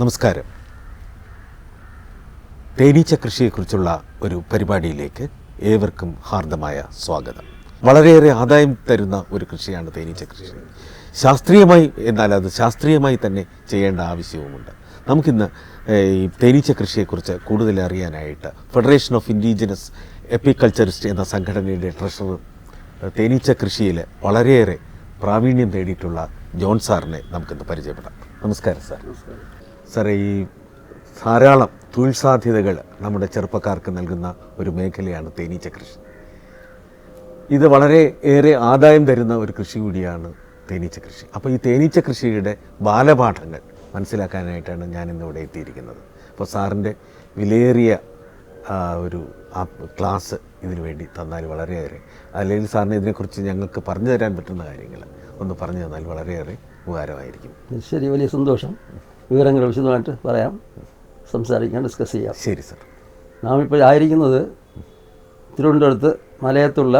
നമസ്കാരം. തേനീച്ച കൃഷിയെക്കുറിച്ചുള്ള ഒരു പരിപാടിയിലേക്ക് ഏവർക്കും ഹാർദമായ സ്വാഗതം. വളരെയേറെ ആദായം തരുന്ന ഒരു കൃഷിയാണ് തേനീച്ച കൃഷി. ശാസ്ത്രീയമായി എന്നാൽ അത് ശാസ്ത്രീയമായി തന്നെ ചെയ്യേണ്ട ആവശ്യവുമുണ്ട്. നമുക്കിന്ന് ഈ തേനീച്ച കൃഷിയെക്കുറിച്ച് കൂടുതൽ അറിയാനായിട്ട് ഫെഡറേഷൻ ഓഫ് ഇൻഡിജിനസ് എപ്പിക്കൾച്ചറിസ്റ്റ് എന്ന സംഘടനയുടെ ട്രഷറർ, തേനീച്ച കൃഷിയിൽ വളരെയേറെ പ്രാവീണ്യം നേടിയിട്ടുള്ള ജോൺ സാറിനെ നമുക്കിന്ന് പരിചയപ്പെടാം. നമസ്കാരം സാർ. സാറേ, ഈ ധാരാളം തൊഴിൽ സാധ്യതകൾ നമ്മുടെ ചെറുപ്പക്കാർക്ക് നൽകുന്ന ഒരു മേഖലയാണ് തേനീച്ച കൃഷി. ഇത് വളരെ ഏറെ ആദായം തരുന്ന ഒരു കൃഷി കൂടിയാണ് തേനീച്ച കൃഷി. അപ്പോൾ ഈ തേനീച്ച കൃഷിയുടെ ബാലപാഠങ്ങൾ മനസ്സിലാക്കാനായിട്ടാണ് ഞാനിന്നിവിടെ എത്തിയിരിക്കുന്നത്. അപ്പോൾ സാറിൻ്റെ വിലയേറിയ ഒരു ക്ലാസ് ഇതിനു വേണ്ടി തന്നാൽ വളരെയേറെ, അല്ലെങ്കിൽ സാറിന് ഇതിനെക്കുറിച്ച് ഞങ്ങൾക്ക് പറഞ്ഞു തരാൻ പറ്റുന്ന കാര്യങ്ങൾ ഒന്ന് പറഞ്ഞു തന്നാൽ വളരെയേറെ ഉപകാരമായിരിക്കും. ശരി, വലിയ സന്തോഷം. വിവരങ്ങൾ വിശദമായിട്ട് പറയാം, സംസാരിക്കാം, ഡിസ്കസ് ചെയ്യാം. ശരി സാർ. നാം ഇപ്പോൾ ആയിരിക്കുന്നത് തിരുവനന്തപുരത്ത് മലയത്തുള്ള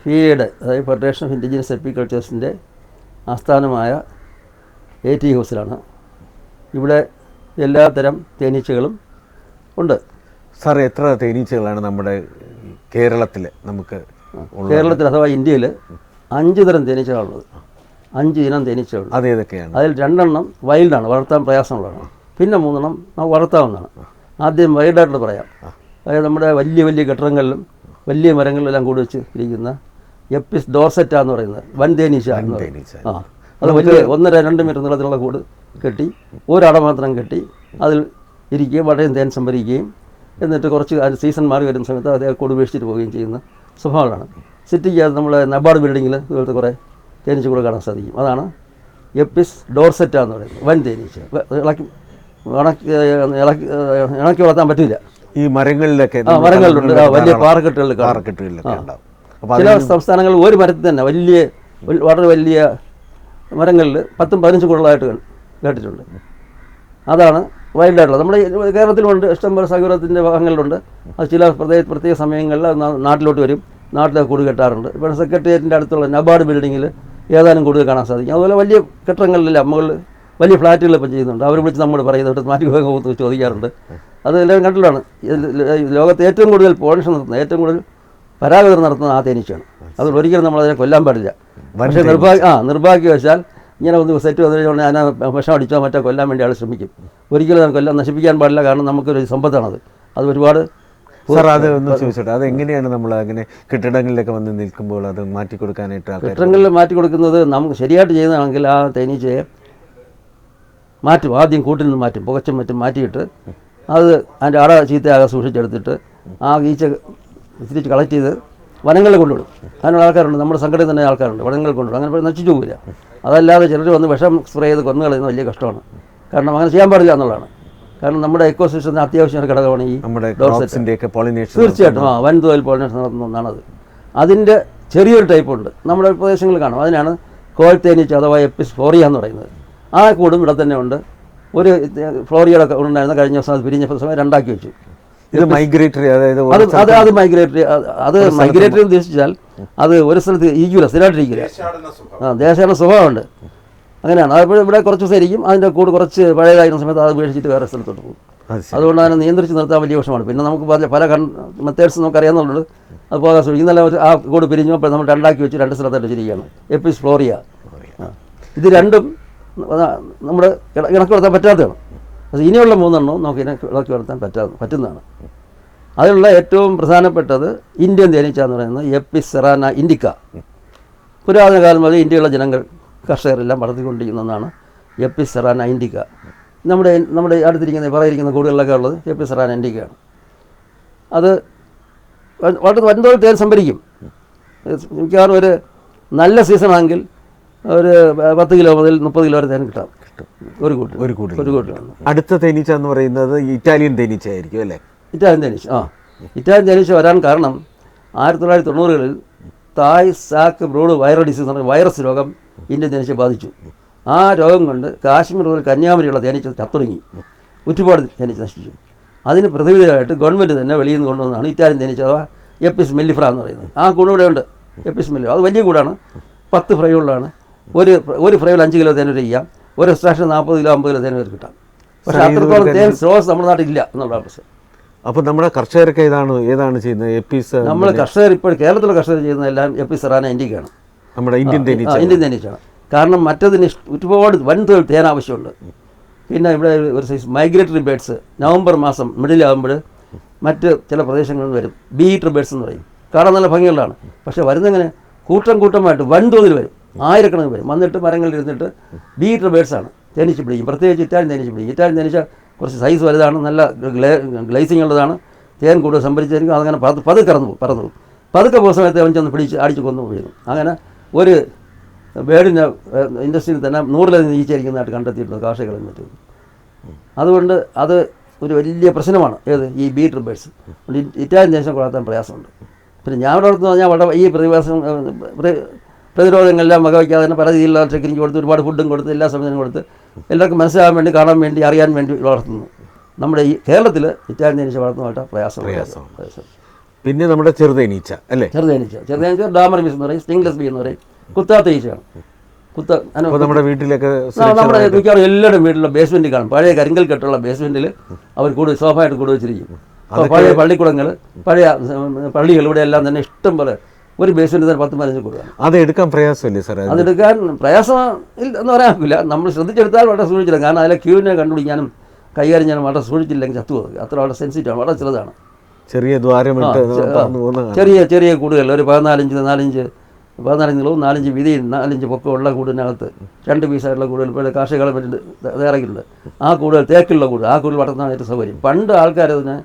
ഫിയുടെ, അതായത് ഫെഡറേഷൻ ഓഫ് ഇൻഡിജിനസ് എപ്പിക്കൾച്ചേഴ്സിൻ്റെ ആസ്ഥാനമായ AT ഹൗസിലാണ്. ഇവിടെ എല്ലാത്തരം തേനീച്ചകളും ഉണ്ട്. സാർ, എത്ര തേനീച്ചകളാണ് നമ്മുടെ കേരളത്തിൽ നമുക്ക് കേരളത്തിൽ അഥവാ ഇന്ത്യയിൽ 5 തരം തേനീച്ചകളുള്ളത്. 5 ഇനം തേനീച്ചകളുണ്ട്. അതേതൊക്കെയാണ്? അതിൽ 2 എണ്ണം വൈൽഡാണ്, വളർത്താൻ പ്രയാസമുള്ളതാണ്. പിന്നെ 3 എണ്ണം നമുക്ക് വളർത്താവുന്നതാണ്. ആദ്യം വൈൽഡായിട്ട് പറയാം. അതായത് നമ്മുടെ വലിയ വലിയ കെട്ടിടങ്ങളിലും വലിയ മരങ്ങളിലെല്ലാം കൂടി വെച്ച് ഇരിക്കുന്ന എപ്പിസ് ഡോർസെറ്റ എന്ന് പറയുന്നത് വൻ തേനീച്ച. അത് വലിയ 1.5-2 മീറ്റർ നീളത്തിലുള്ള കൂട് കെട്ടി ഒരട മാത്രം കെട്ടി അതിൽ ഇരിക്കുകയും വളരെ തേൻ സംഭരിക്കുകയും എന്നിട്ട് കുറച്ച് സീസൺ മാറി വരുന്ന സമയത്ത് അതേ കൂട് ഉപേക്ഷിച്ചിട്ട് പോവുകയും ചെയ്യുന്ന സ്വഭാവമാണ്. സിറ്റിക്ക് നമ്മൾ നബാർഡ് ബിൽഡിങ്ങിൽ ഇതുപോലത്തെ കുറേ തേനീച്ച കൂടെ കാണാൻ സാധിക്കും. അതാണ് എപ്പിസ് ഡോർസെറ്റ എന്ന് പറയുന്നത് വൻ തേനീച്ച. ഇണക്കി വളർത്താൻ പറ്റില്ല. ഈ മരങ്ങളിലൊക്കെ മരങ്ങളിലുണ്ട്, വലിയ പാറക്കെട്ടുകളിലൊക്കെ ചില സംസ്ഥാനങ്ങളിൽ ഒരു മരത്തിൽ തന്നെ വളരെ വലിയ മരങ്ങളിൽ 10-15 കൂടുകളായിട്ട് കേട്ടിട്ടുണ്ട്. അതാണ് വൈൽഡായിട്ടുള്ളത്. നമ്മുടെ കേരളത്തിലുണ്ട്, ഇഷ്ടംപോലെ സൗകര്യത്തിൻ്റെ ഭാഗങ്ങളിലുണ്ട്. അത് ചില പ്രത്യേക സമയങ്ങളിൽ നാട്ടിലോട്ട് വരും, നാട്ടിലെ കൂട് കെട്ടാറുണ്ട്. ഇപ്പോൾ സെക്രട്ടേറിയറ്റിൻ്റെ അടുത്തുള്ള നബാർഡ് ബിൽഡിങ്ങിൽ ഏതാനും കൂടുതൽ കാണാൻ സാധിക്കും. അതുപോലെ വലിയ കെട്ടിടങ്ങളിലെല്ലാം മുകളിൽ വലിയ ഫ്ലാറ്റുകൾ ഇപ്പം ചെയ്യുന്നുണ്ട്. അവർ വിളിച്ച് നമ്മൾ പറയുന്നത് മാറ്റി പോകാൻ ചോദിക്കാറുണ്ട്. അത് എല്ലാവരും കണ്ടിട്ടാണ്. ലോകത്ത് ഏറ്റവും കൂടുതൽ പോളിനേഷൻ നടത്തുന്നത്, ഏറ്റവും കൂടുതൽ പരാഗതം നടത്തുന്നത് ആ തേനീച്ചയാണ്. അതുകൊണ്ട് ഒരിക്കലും നമ്മളതിനെ കൊല്ലാൻ പാടില്ല. പക്ഷേ നിർഭാഗ്യവശാൽ ഇങ്ങനെ ഒന്ന് സെറ്റ് വന്നിട്ട് ഞാൻ വിഷം അടിച്ചോ മറ്റോ കൊല്ലാൻ വേണ്ടി ആൾ ശ്രമിക്കും. ഒരിക്കലും അത് കൊല്ലാൻ നശിപ്പിക്കാൻ പാടില്ല. കാരണം നമുക്കൊരു സമ്പത്താണത്. അത് ഒരുപാട്. സാർ, അത് ഒന്ന് ചോദിച്ചോട്ടെ, അത് എങ്ങനെയാണ് നമ്മൾ അങ്ങനെ കെട്ടിടങ്ങളിലൊക്കെ വന്ന് നിൽക്കുമ്പോൾ അത് മാറ്റി കൊടുക്കാനായിട്ട്? കെട്ടിടങ്ങളിൽ മാറ്റി കൊടുക്കുന്നത് നമുക്ക് ശരിയായിട്ട് ചെയ്യുന്നതാണെങ്കിൽ ആ തേനീച്ചയെ മാറ്റും. ആദ്യം കൂട്ടിൽ നിന്ന് മാറ്റും, പുകച്ചും മറ്റും മാറ്റിയിട്ട് അത് അതിൻ്റെ അട ചീത്തയാകെ സൂക്ഷിച്ചെടുത്തിട്ട് ആ ഈച്ച തിരിച്ച് കളക്ട് ചെയ്ത് വനങ്ങളിൽ കൊണ്ടുവിടും. അതിനുള്ള ആൾക്കാരുണ്ട്, നമ്മുടെ സംഘടനയിൽ തന്നെ ആൾക്കാരുണ്ട്, വനങ്ങളിൽ കൊണ്ടുവിടും. അങ്ങനെ നശിച്ചു പോകില്ല. അതല്ലാതെ ചിലർ വന്ന് വിഷം സ്പ്രേ ചെയ്ത് കൊന്നു കളയുന്നത് വലിയ കഷ്ടമാണ്. കാരണം അങ്ങനെ ചെയ്യാൻ പാടില്ല എന്നുള്ളതാണ്. കാരണം നമ്മുടെ എക്കോസിസ്റ്റത്തിന് അത്യാവശ്യമായ ഘടകമാണ് ഈ ഡോർസെറ്റ്. തീർച്ചയായിട്ടും വൻതോതിൽ പോളിനേഷൻ നടത്തുന്ന ഒന്നാണത്. അതിൻ്റെ ചെറിയൊരു ടൈപ്പുണ്ട്, നമ്മുടെ പ്രദേശങ്ങളിൽ കാണും. അതിനാണ് കോൽ തേനീച്ച അഥവാ എപ്പിസ് ഫ്ലോറിയ എന്ന് പറയുന്നത്. ആ കൂടും ഇവിടെ തന്നെ ഉണ്ട്. ഒരു ഫ്ലോറിയയുടെ ഉണ്ടായിരുന്ന കഴിഞ്ഞ ദിവസം അത് പിരിഞ്ഞ സമയം 2 വെച്ചു. ഇത് മൈഗ്രേറ്ററി, അതായത് അത് മൈഗ്രേറ്ററി. അത് മൈഗ്രേറ്ററി ഉദ്ദേശിച്ചാൽ അത് ഒരു സ്ഥലത്ത് ഇരിക്കില്ല, സ്ഥിരമായിട്ടിരിക്കില്ല. ദേശാടന സ്വഭാവമുണ്ട്. അങ്ങനെയാണ്. അപ്പോൾ ഇവിടെ കുറച്ച് ദിവസം ഇരിക്കും. അതിൻ്റെ കൂട് കുറച്ച് പഴയതായിരുന്ന സമയത്ത് അത് ഉപേക്ഷിച്ചിട്ട് വേറെ സ്ഥലത്തോട്ട് പോകും. അതുകൊണ്ട് അതിനെ നിയന്ത്രിച്ച് നിർത്താൻ വലിയ വിഷമാണ്. പിന്നെ നമുക്ക് പല മെത്തേഡ്സ് നമുക്ക് അറിയാവുന്നുണ്ട്. അത് പോകാൻ ശ്രമിക്കും. ഇന്നലെ ആ കൂട് പിരിഞ്ഞു. അപ്പോൾ നമ്മൾ 2 വെച്ച് 2 സ്ഥലത്തായിട്ട് വെച്ചിരിക്കുകയാണ്. എപ്പിസ് ഫ്ലോറിയ. ഇത് രണ്ടും നമ്മൾ ഇണക്കി വളർത്താൻ പറ്റാത്തതാണ്. അത് ഇനിയുള്ള 3 എണ്ണവും നമുക്ക് ഇണക്കി വളർത്താൻ പറ്റുന്നതാണ്. അതിലുള്ള ഏറ്റവും പ്രധാനപ്പെട്ടത് ഇന്ത്യൻ തേനീച്ച എന്ന് പറയുന്നത് എപ്പിസ് സെറാന ഇൻഡിക്ക. പുരാതന കാലം മുതൽ ഇന്ത്യയിലുള്ള ജനങ്ങൾ, കർഷകരെല്ലാം വളർത്തിക്കൊണ്ടിരിക്കുന്ന ഒന്നാണ് എപ്പിസ് സെറാന ഇൻഡിക്ക. നമ്മുടെ പറയുന്ന കൂടുതലൊക്കെ ഉള്ളത് എപ്പിസ് സെറാന ഇൻഡിക്കയാണ്. അത് വളരെ വൻതോതിൽ തേൻ സംഭരിക്കും. മിക്കവാറും ഒരു നല്ല സീസണാണെങ്കിൽ ഒരു 10 കിലോ മുതൽ 30 കിലോ വരെ തേൻ കിട്ടാം ഒരു കൂട്ടിൽ. അടുത്ത തേനീച്ച എന്ന് പറയുന്നത് ഇറ്റാലിയൻ തേനീച്ച ആയിരിക്കും അല്ലേ? ഇറ്റാലിയൻ തേനീച്ച. ഇറ്റാലിയൻ തേനീച്ച വരാൻ കാരണം 1990-കളിൽ തായ് സാക്ക് ബ്രൂഡ് വൈറൽ ഡിസീസ് എന്ന് പറഞ്ഞ വൈറസ് രോഗം ഇന്ത്യൻ തേനീച്ച ബാധിച്ചു. ആ രോഗം കൊണ്ട് കാശ്മീർ മുതൽ കന്യാകുമാരിയുള്ള തേനീച്ച ചത്തുടങ്ങി. ഒരുപാട് തേനീച്ച നശിച്ചു. അതിന് പ്രതിവിധിയായിട്ട് ഗവൺമെൻറ് തന്നെ വെളിയിൽ നിന്ന് കൊണ്ടുവന്നതാണ് ഇറ്റാലിയൻ തേനീച്ച അഥവാ എപ്പിസ് മെല്ലിഫ്ര എന്ന് പറയുന്നത്. ആ കൂടെ ഉണ്ട്, എപ്പിസ് മെല്ലിഫ്ര. അത് വലിയ കൂടാണ്, 10 ഫ്രൈകളിലാണ്. ഒരു ഫ്രൈയിൽ 5 കിലോ തേൻ ചെയ്യാം. ഒരു എക്സ്ട്രാക്ഷൻ 40 കിലോ 50 കിലോ തേൻ വരെ കിട്ടാം. പക്ഷേ അത്രത്തോളം തേൻ സ്രോതസ് നമ്മുടെ നാട്ടിലില്ല എന്നുള്ളതാണ് പ്രശ്നം. അപ്പോൾ നമ്മുടെ കർഷകരൊക്കെ ഏതാണ് ചെയ്യുന്നത്? എപ്പീസ് നമ്മൾ കർഷകർ ഇപ്പോൾ കേരളത്തിലെ കർഷകർ ചെയ്യുന്നതെല്ലാം എപ്പീസ് സെറാന ഇന്ത്യക്കാണ്, നമ്മുടെ ഇന്ത്യൻ തേനീച്ചയാണ്. കാരണം മറ്റതിന് ഒരുപാട് വൻതോതിൽ തേൻ ആവശ്യമുണ്ട്. പിന്നെ ഇവിടെ ഒരു സൈസ് മൈഗ്രേറ്ററി ബേഡ്സ് നവംബർ മാസം മിഡിലാകുമ്പോൾ മറ്റ് ചില പ്രദേശങ്ങളിൽ വരും. ബീറ്റർ ബേഡ്സ് എന്ന് പറയും. കാണാൻ നല്ല ഭംഗിയുള്ളതാണ്. പക്ഷേ വരുന്നെങ്ങനെ കൂട്ടമായിട്ട് വൻതോതിൽ വരും, ആയിരക്കണക്കിന് വരും. വന്നിട്ട് മരങ്ങളിൽ ഇരുന്നിട്ട് ബീറ്റർ ബേഡ്സാണ് തേനീച്ച പിടിക്കും. പ്രത്യേകിച്ച് ഇറ്റാലിയൻ തേനീച്ച പിടിക്കും. ഇറ്റാലിയൻ തേനീച്ച കുറച്ച് സൈസ് വലുതാണ്, നല്ല ഗ്ലേസിങ് ഉള്ളതാണ്, തേൻ കൂടുതൽ സംഭരിച്ചായിരിക്കും. അതങ്ങനെ പതുക്കെ പറന്നു പോകും. പതുക്കെ പോകുന്ന സമയത്ത് അവൻ ചെന്ന് പിടിച്ച് അടിച്ച് കൊന്നു വീഴുന്നു. അങ്ങനെ ഒരു ബേഡിൻ്റെ ഇൻഡസ്ട്രിയിൽ തന്നെ 100-ലധികം ഈച്ചയായിരിക്കുന്നതായിട്ട് കണ്ടെത്തിയിട്ടുണ്ട് കാർഷികളും മറ്റും. അതുകൊണ്ട് അത് ഒരു വലിയ പ്രശ്നമാണ്. ഈ ബീറ്റർ ബേഡ്സ്. ഇറ്റാലിയൻ തേനീച്ച വളർത്താൻ പ്രയാസമുണ്ട്. പിന്നെ ഞാൻ വളർത്തുന്ന പറഞ്ഞാൽ വളരെ ഈ പ്രതിരോധങ്ങളെല്ലാം വകവയ്ക്കാതെ തന്നെ പല രീതിയിലുള്ള ടെക്നിക്ക് കൊടുത്ത് ഒരുപാട് ഫുഡും കൊടുത്ത് എല്ലാ സംവിധാനം കൊടുത്ത് എല്ലാവർക്കും മനസ്സിലാകാൻ വേണ്ടി, കാണാൻ വേണ്ടി, അറിയാൻ വേണ്ടി വളർത്തുന്നു. നമ്മുടെ ഈ കേരളത്തിൽ ഇറ്റാലിയൻ തേനീച്ച വളർത്തുന്നതായിട്ട് പ്രയാസം. പിന്നെ നമ്മുടെ ചെറുതേനീച്ച അല്ലേ? ചെറുതേനീച്ച ഡാമർ ബീസ് എന്ന് പറയും, സ്റ്റിംഗ്ലെസ് ബീ എന്ന് പറയും. കുത്താത്ത ഈച്ചയാണ്. നമ്മുടെ വീട്ടിലൊക്കെ നമ്മുടെ മിക്കവാറും എല്ലാവരും വീട്ടിലുള്ള ബേസ്മെൻറ്റിൽ കാണും. പഴയ കരിങ്കൽ കെട്ടുള്ള ബേസ്മെൻറ്റിൽ അവർ സോഫായിട്ട് കൂടെ വെച്ചിരിക്കും. പഴയ പള്ളിക്കുളങ്ങൾ, പഴയ പള്ളികൾ ഇവിടെ എല്ലാം തന്നെ ഇഷ്ടം പോലെ ഒരു ബേസ്മെൻറ്റ് തന്നെ 10-15 കൊടുക്കണം. അത് എടുക്കാൻ പ്രയാസമല്ലേ സാർ? അതെടുക്കാൻ പ്രയാസം എന്ന് പറയാൻ പറ്റില്ല. നമ്മൾ ശ്രദ്ധിച്ചെടുത്താൽ വളരെ സൂക്ഷിച്ചില്ല. കാരണം അതിലെ ക്യൂവിനെ കണ്ടുപിടിക്കാനും കൈകാര്യം ചെയ്യാനും വളരെ സൂക്ഷിച്ചില്ലെങ്കിൽ ചത്തുപോകും. അത്ര വളരെ സെൻസിറ്റീവാണ്, വളരെ ചെറുതാണ്. ചെറിയ ദ്വാരമിട്ട് ചെറിയ കൂടുകൾ ഒരു 14 നീളവും 4 വീതിയും 4 പൊക്കമുള്ള കൂടിനകത്ത് 2 പീസായിട്ടുള്ള കൂടുതൽ ഇപ്പോൾ കാർഷിക തയ്യാറാക്കിയിട്ടുണ്ട്. ആ കൂടുതൽ തേക്കുള്ള കൂട്, ആ കൂടുതൽ വളർത്താൻ ഏറ്റവും സൗകര്യം. പണ്ട് ആൾക്കാർ അതിനെ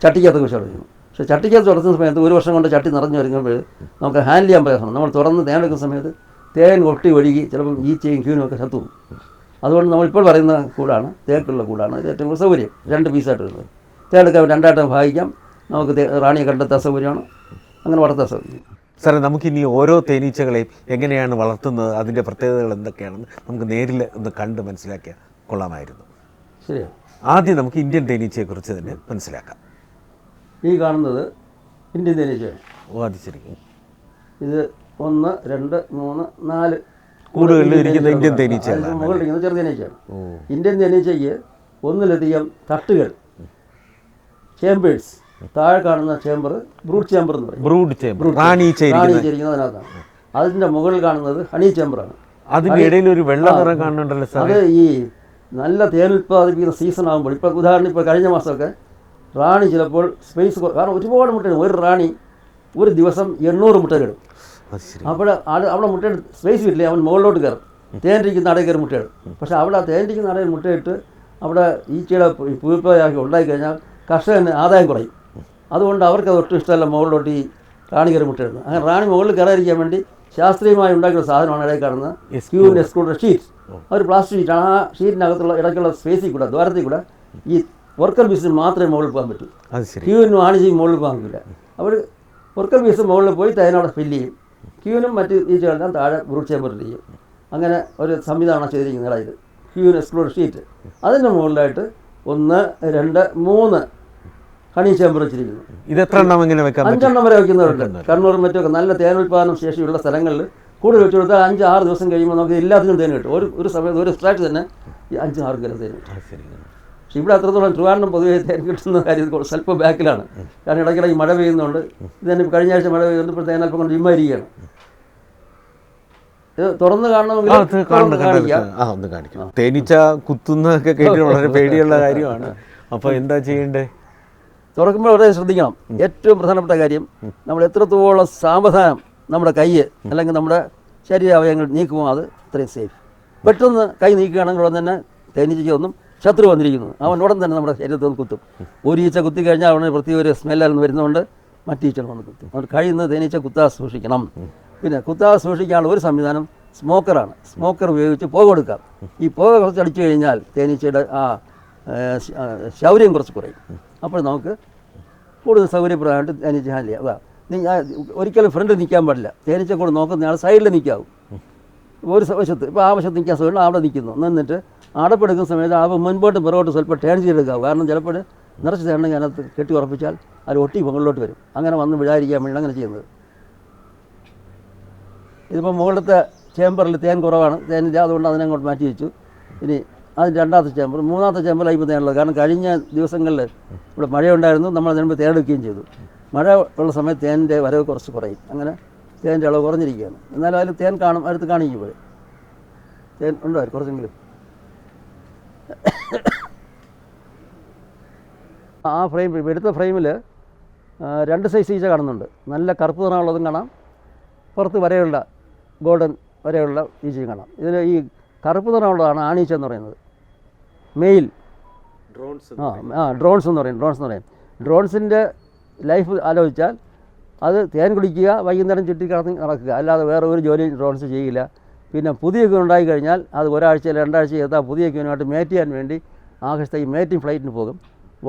ചട്ടിക്കകത്ത് വെച്ച് വളർത്തുന്നു. പക്ഷേ ചട്ടിക്കകത്ത് വളർത്തുന്ന സമയത്ത് 1 വർഷം കൊണ്ട് ചട്ടി നിറഞ്ഞു വരുമ്പോൾ നമുക്ക് ഹാൻഡിൽ ചെയ്യാൻ പ്രയാസമാണ്. നമ്മൾ തുറന്ന് തേൻ എടുക്കുന്ന സമയത്ത് തേൻ ഒട്ടി ഒഴുകി ചിലപ്പം ഈച്ചയും ക്യൂനും ഒക്കെ ചത്തും. അതുകൊണ്ട് നമ്മളിപ്പോൾ പറയുന്ന കൂടാണ് തേക്കുള്ള കൂടാണ് ഏറ്റവും കൂടുതൽ സൗകര്യം. 2 പീസായിട്ട് വരുന്നത്. തേൻ എടുക്കാൻ 2ആയിട്ട് ഭാഗിക്കാം. നമുക്ക് റാണിയെ കണ്ടെത്താൻ സൗകര്യമാണ്. അങ്ങനെ വളർത്താൻ സൗകര്യം. സാറേ, നമുക്കിനി ഓരോ തേനീച്ചകളെയും എങ്ങനെയാണ് വളർത്തുന്നത്, അതിൻ്റെ പ്രത്യേകതകൾ എന്തൊക്കെയാണെന്ന് നമുക്ക് നേരിൽ ഒന്ന് കണ്ട് മനസ്സിലാക്കിയാൽ കൊള്ളാമായിരുന്നു. ശരിയാണ്. ആദ്യം നമുക്ക് ഇന്ത്യൻ തേനീച്ചയെക്കുറിച്ച് തന്നെ മനസ്സിലാക്കാം. ഈ കാണുന്നത് ഇന്ത്യൻ തേനീച്ചയാണ്. അത് ശരിക്കും ഇത് 1, 2, 3, 4 കൂടുകളിൽ ഇരിക്കുന്ന ഇന്ത്യൻ തേനീച്ചയാണ്. മുകളിലിരിക്കുന്ന ചെറു തേനീച്ചയാണ്. Indian തേനീച്ചയ്ക്ക് 1-ലധികം തട്ടുകൾ, chambers. താഴെ കാണുന്ന ചേമ്പർ ബ്രൂഡ് ചേമ്പർ എന്ന് പറയും. ബ്രൂഡ് ചേമ്പർ റാണി ചേരിക്കുന്നതിനകത്താണ്. അതിൻ്റെ മുകളിൽ കാണുന്നത് ഹണി ചേമ്പറാണ്. അതിൻ്റെ ഇടയിൽ ഒരു വെള്ള നിറം കാണുന്നുണ്ടല്ലോ സാർ. അത് ഈ നല്ല തേൻ ഉൽപ്പാദിപ്പിക്കുന്ന സീസൺ ആകുമ്പോൾ, ഇപ്പോൾ ഉദാഹരണം ഇപ്പോൾ കഴിഞ്ഞ മാസമൊക്കെ റാണി ചിലപ്പോൾ സ്പേസ്, കാരണം ഒരുപാട് മുട്ടയിടും. ഒരു റാണി ഒരു ദിവസം 800 മുട്ടയിടും. അപ്പോൾ അവിടെ മുട്ടയിട്ട് സ്പേസ് കിട്ടില്ല, അവൻ മുകളിലോട്ട് കയറും. തേനിരിക്കുന്ന നടയിൽ കയറി മുട്ടയിടും. പക്ഷേ അവിടെ ആ തേനിരിക്കുന്ന നടയിൽ മുട്ടയിട്ട് അവിടെ ഈച്ചയുടെ പുഴുപ്പാക്കി ഉണ്ടായിക്കഴിഞ്ഞാൽ കർഷകന് ആദായം കുറയും. അതുകൊണ്ട് അവർക്ക് അത് ഒട്ടും ഇഷ്ടമല്ല മുകളിലോട്ട് ഈ റാണി കയറി മുട്ടയിടുന്നത്. അങ്ങനെ റാണി മുകളിൽ കയറാതിരിക്കാൻ വേണ്ടി ശാസ്ത്രീയമായി ഉണ്ടാക്കിയ സാധനമാണ് ഇടയിൽ കാണുന്നത് ക്യൂവിൻ എക്സ്ക്ലൂഡർ ഷീറ്റ്. ഒരു പ്ലാസ്റ്റിക് ഷീറ്റാണ്. ആ ഷീറ്റിനകത്തുള്ള ഇടയ്ക്കുള്ള സ്പേസിൽ കൂടെ, ദ്വാരത്തിൽ കൂടെ ഈ വർക്കർ ബീസിന് മാത്രമേ മുകളിൽ പോകാൻ പറ്റൂ. ക്യൂവിനും ആണിജയും മുകളിൽ പോകാൻ പറ്റില്ല. അവർ വർക്കർ ബീസ് മുകളിൽ പോയി തേനോടെ ഫില്ല് ചെയ്യും. ക്യൂവിനും മറ്റ് ഈച്ചകളെല്ലാം താഴെ ബ്രൂഡ് ചേമ്പറിൽ ചെയ്യും. അങ്ങനെ ഒരു സംവിധാനം ചെയ്തിരിക്കുന്നത് ഇടയിൽ ക്യൂവിൻ എക്സ്ക്ലൂഡർ ഷീറ്റ്. അതിൻ്റെ മുകളിലായിട്ട് 1, 2, 3 ഹണി ചേമ്പർ വെച്ചിരിക്കുന്നു. ഇത് എത്ര എണ്ണം ഇങ്ങനെ വെക്കാം? 5 എണ്ണം വരെ വയ്ക്കുന്നവരുണ്ട്. കണ്ണൂരും മറ്റൊക്കെ നല്ല തേനുൽപാദനം ശേഷിയുള്ള സ്ഥലങ്ങളിൽ കൂടുതൽ വെച്ച് കൊടുത്താൽ 5-6 ദിവസം കഴിയുമ്പോൾ നമുക്ക് എല്ലാത്തിനും തേൻ കിട്ടും. ഒരു സമയത്ത് ഒരു സ്ട്രാക്ട് തന്നെ ഈ 5-6 കിലോ തേൻ കിട്ടും. പക്ഷേ ഇവിടെ അത്രത്തോളം ട്രിവാൻഡ്രം പൊതുവേ തേൻ കിട്ടുന്ന കാര്യം സ്വല്പം ബാക്കിലാണ്. കാരണം ഇടയ്ക്കിടയ്ക്ക് മഴ പെയ്യുന്നുണ്ട്. ഇത് തന്നെ കഴിഞ്ഞ ആഴ്ച മഴ പെയ്യുന്നത് ഇപ്പോൾ തേനൽപ്പം കൊണ്ട് ഇമ്മായിരിക്കുകയാണ്. ഇത് തുറന്ന് കാണണമെങ്കിൽ കാണിക്കാം. തേനീച്ച കുത്തുന്നതൊക്കെ കേട്ട് വളരെ പേടിയുള്ള കാര്യമാണ്. അപ്പോൾ എന്താ ചെയ്യേണ്ടത്? തുറക്കുമ്പോൾ വളരെ ശ്രദ്ധിക്കണം. ഏറ്റവും പ്രധാനപ്പെട്ട കാര്യം, നമ്മൾ എത്രത്തോളം സാവധാനം നമ്മുടെ കൈ അല്ലെങ്കിൽ നമ്മുടെ ശരീരാവയവങ്ങൾ നീക്കുമോ അത് അത്രയും സേഫ്. പെട്ടെന്ന് കൈ നീക്കുകയാണെങ്കിൽ ഉടൻ തന്നെ തേനീച്ചയ്ക്കൊന്നും ശത്രു വന്നിരിക്കുന്നു, അവൻ ഉടൻ തന്നെ നമ്മുടെ ശരീരത്തിൽ നിന്ന് കുത്തും. ഒരു ഈച്ച കുത്തി കഴിഞ്ഞാൽ അവന് പ്രത്യേക ഒരു സ്മെല്ലായിരുന്നു വരുന്നതുകൊണ്ട് മറ്റീച്ചകൾ വന്ന് കുത്തും. അവർ കഴിയുന്നത് തേനീച്ച കുത്താതെ സൂക്ഷിക്കണം. പിന്നെ കുത്താതെ സൂക്ഷിക്കാനുള്ള ഒരു സംവിധാനം സ്മോക്കറാണ്. സ്മോക്കർ ഉപയോഗിച്ച് പുക കൊടുക്കാം. ഈ പുക കുറച്ച് അടിച്ചു കഴിഞ്ഞാൽ തേനീച്ചയുടെ ആ ശൗര്യം കുറച്ച് കുറയും. അപ്പോൾ നമുക്ക് കൂടുതൽ സൗകര്യപ്രദമായിട്ട് തേനീച്ച ഹാൻഡിൽ ചെയ്യാം. അതാ ഒരിക്കലും ഫ്രണ്ട് നിൽക്കാൻ പാടില്ല. തേനീച്ച കൂടെ നോക്കുന്നയാൾ സൈഡിൽ നിൽക്കാവും. ഒരു വശത്ത് ഇപ്പോൾ ആ വശത്ത് നിൽക്കാൻ സൗകര്യം അവിടെ നിൽക്കുന്നു. എന്നിട്ട് അടപ്പെടുക്കുന്ന സമയത്ത് ആ മുൻപോട്ട് പിറകോട്ട് സ്വല്പം ടേൺ ചെയ്തെടുക്കാവും. കാരണം ചിലപ്പോൾ നിറച്ച് തേണെങ്കിൽ അതിനകത്ത് കെട്ടി ഉറപ്പിച്ചാൽ അത് ഒട്ടി മുകളിലോട്ട് വരും. അങ്ങനെ വന്ന് വിടാതിരിക്കാൻ വേണ്ടി അങ്ങനെ ചെയ്യുന്നത്. ഇതിപ്പോൾ മുകളിലത്തെ ചേമ്പറിൽ തേൻ കുറവാണ്, തേനില്ല, അതുകൊണ്ട് അതിനെ അങ്ങോട്ട് മാറ്റി വെച്ചു. ഇനി അത് രണ്ടാമത്തെ ചേമ്പർ. മൂന്നാമത്തെ ചേമ്പറിലായി തേനുള്ളത്. കാരണം കഴിഞ്ഞ ദിവസങ്ങളിൽ ഇവിടെ മഴയുണ്ടായിരുന്നു, നമ്മൾ അതിന് മുമ്പ് തേനെടുക്കുകയും ചെയ്തു. മഴ ഉള്ള സമയത്ത് തേനിൻ്റെ വരവ് കുറച്ച് കുറയും. അങ്ങനെ തേനിൻ്റെ അളവ് കുറഞ്ഞിരിക്കുകയാണ്. എന്നാലും അതിൽ തേൻ കാണും, അടുത്ത് കാണിക്കും. പോലെ തേൻ ഉണ്ടായിരുന്നു കുറച്ചെങ്കിലും. ആ ഫ്രെയിം, എടുത്ത ഫ്രെയിമിൽ 2 സൈസ് ഈച്ച കാണുന്നുണ്ട്. നല്ല കറുപ്പ് നിറമുള്ളതും കാണാം, പുറത്ത് വരെയുള്ള ഗോൾഡൻ വരെയുള്ള ഈച്ചയും കാണാം. ഇതിൽ ഈ കറുപ്പ് നിറമുള്ളതാണ് ആണീച്ച എന്ന് പറയുന്നത്, മെയിൽ. ഡ്രോൺസ് എന്ന് പറയും. ഡ്രോൺസിൻ്റെ ലൈഫ് ആലോചിച്ചാൽ അത് തേൻ കുടിക്കുക, വൈകുന്നേരം ചുറ്റിക്കടന്ന് നടക്കുക, അല്ലാതെ വേറെ ഒരു ജോലിയും ഡ്രോൺസ് ചെയ്യില്ല. പിന്നെ പുതിയ ക്യൂൻ ഉണ്ടായിക്കഴിഞ്ഞാൽ അത് ഒരാഴ്ച 2 ആഴ്ച ചെയ്താൽ പുതിയ ക്യൂനുമായിട്ട് മേറ്റ് ചെയ്യാൻ വേണ്ടി ആകാശത്തേക്ക് മേറ്റിംഗ് ഫ്ലൈറ്റിന് പോകും.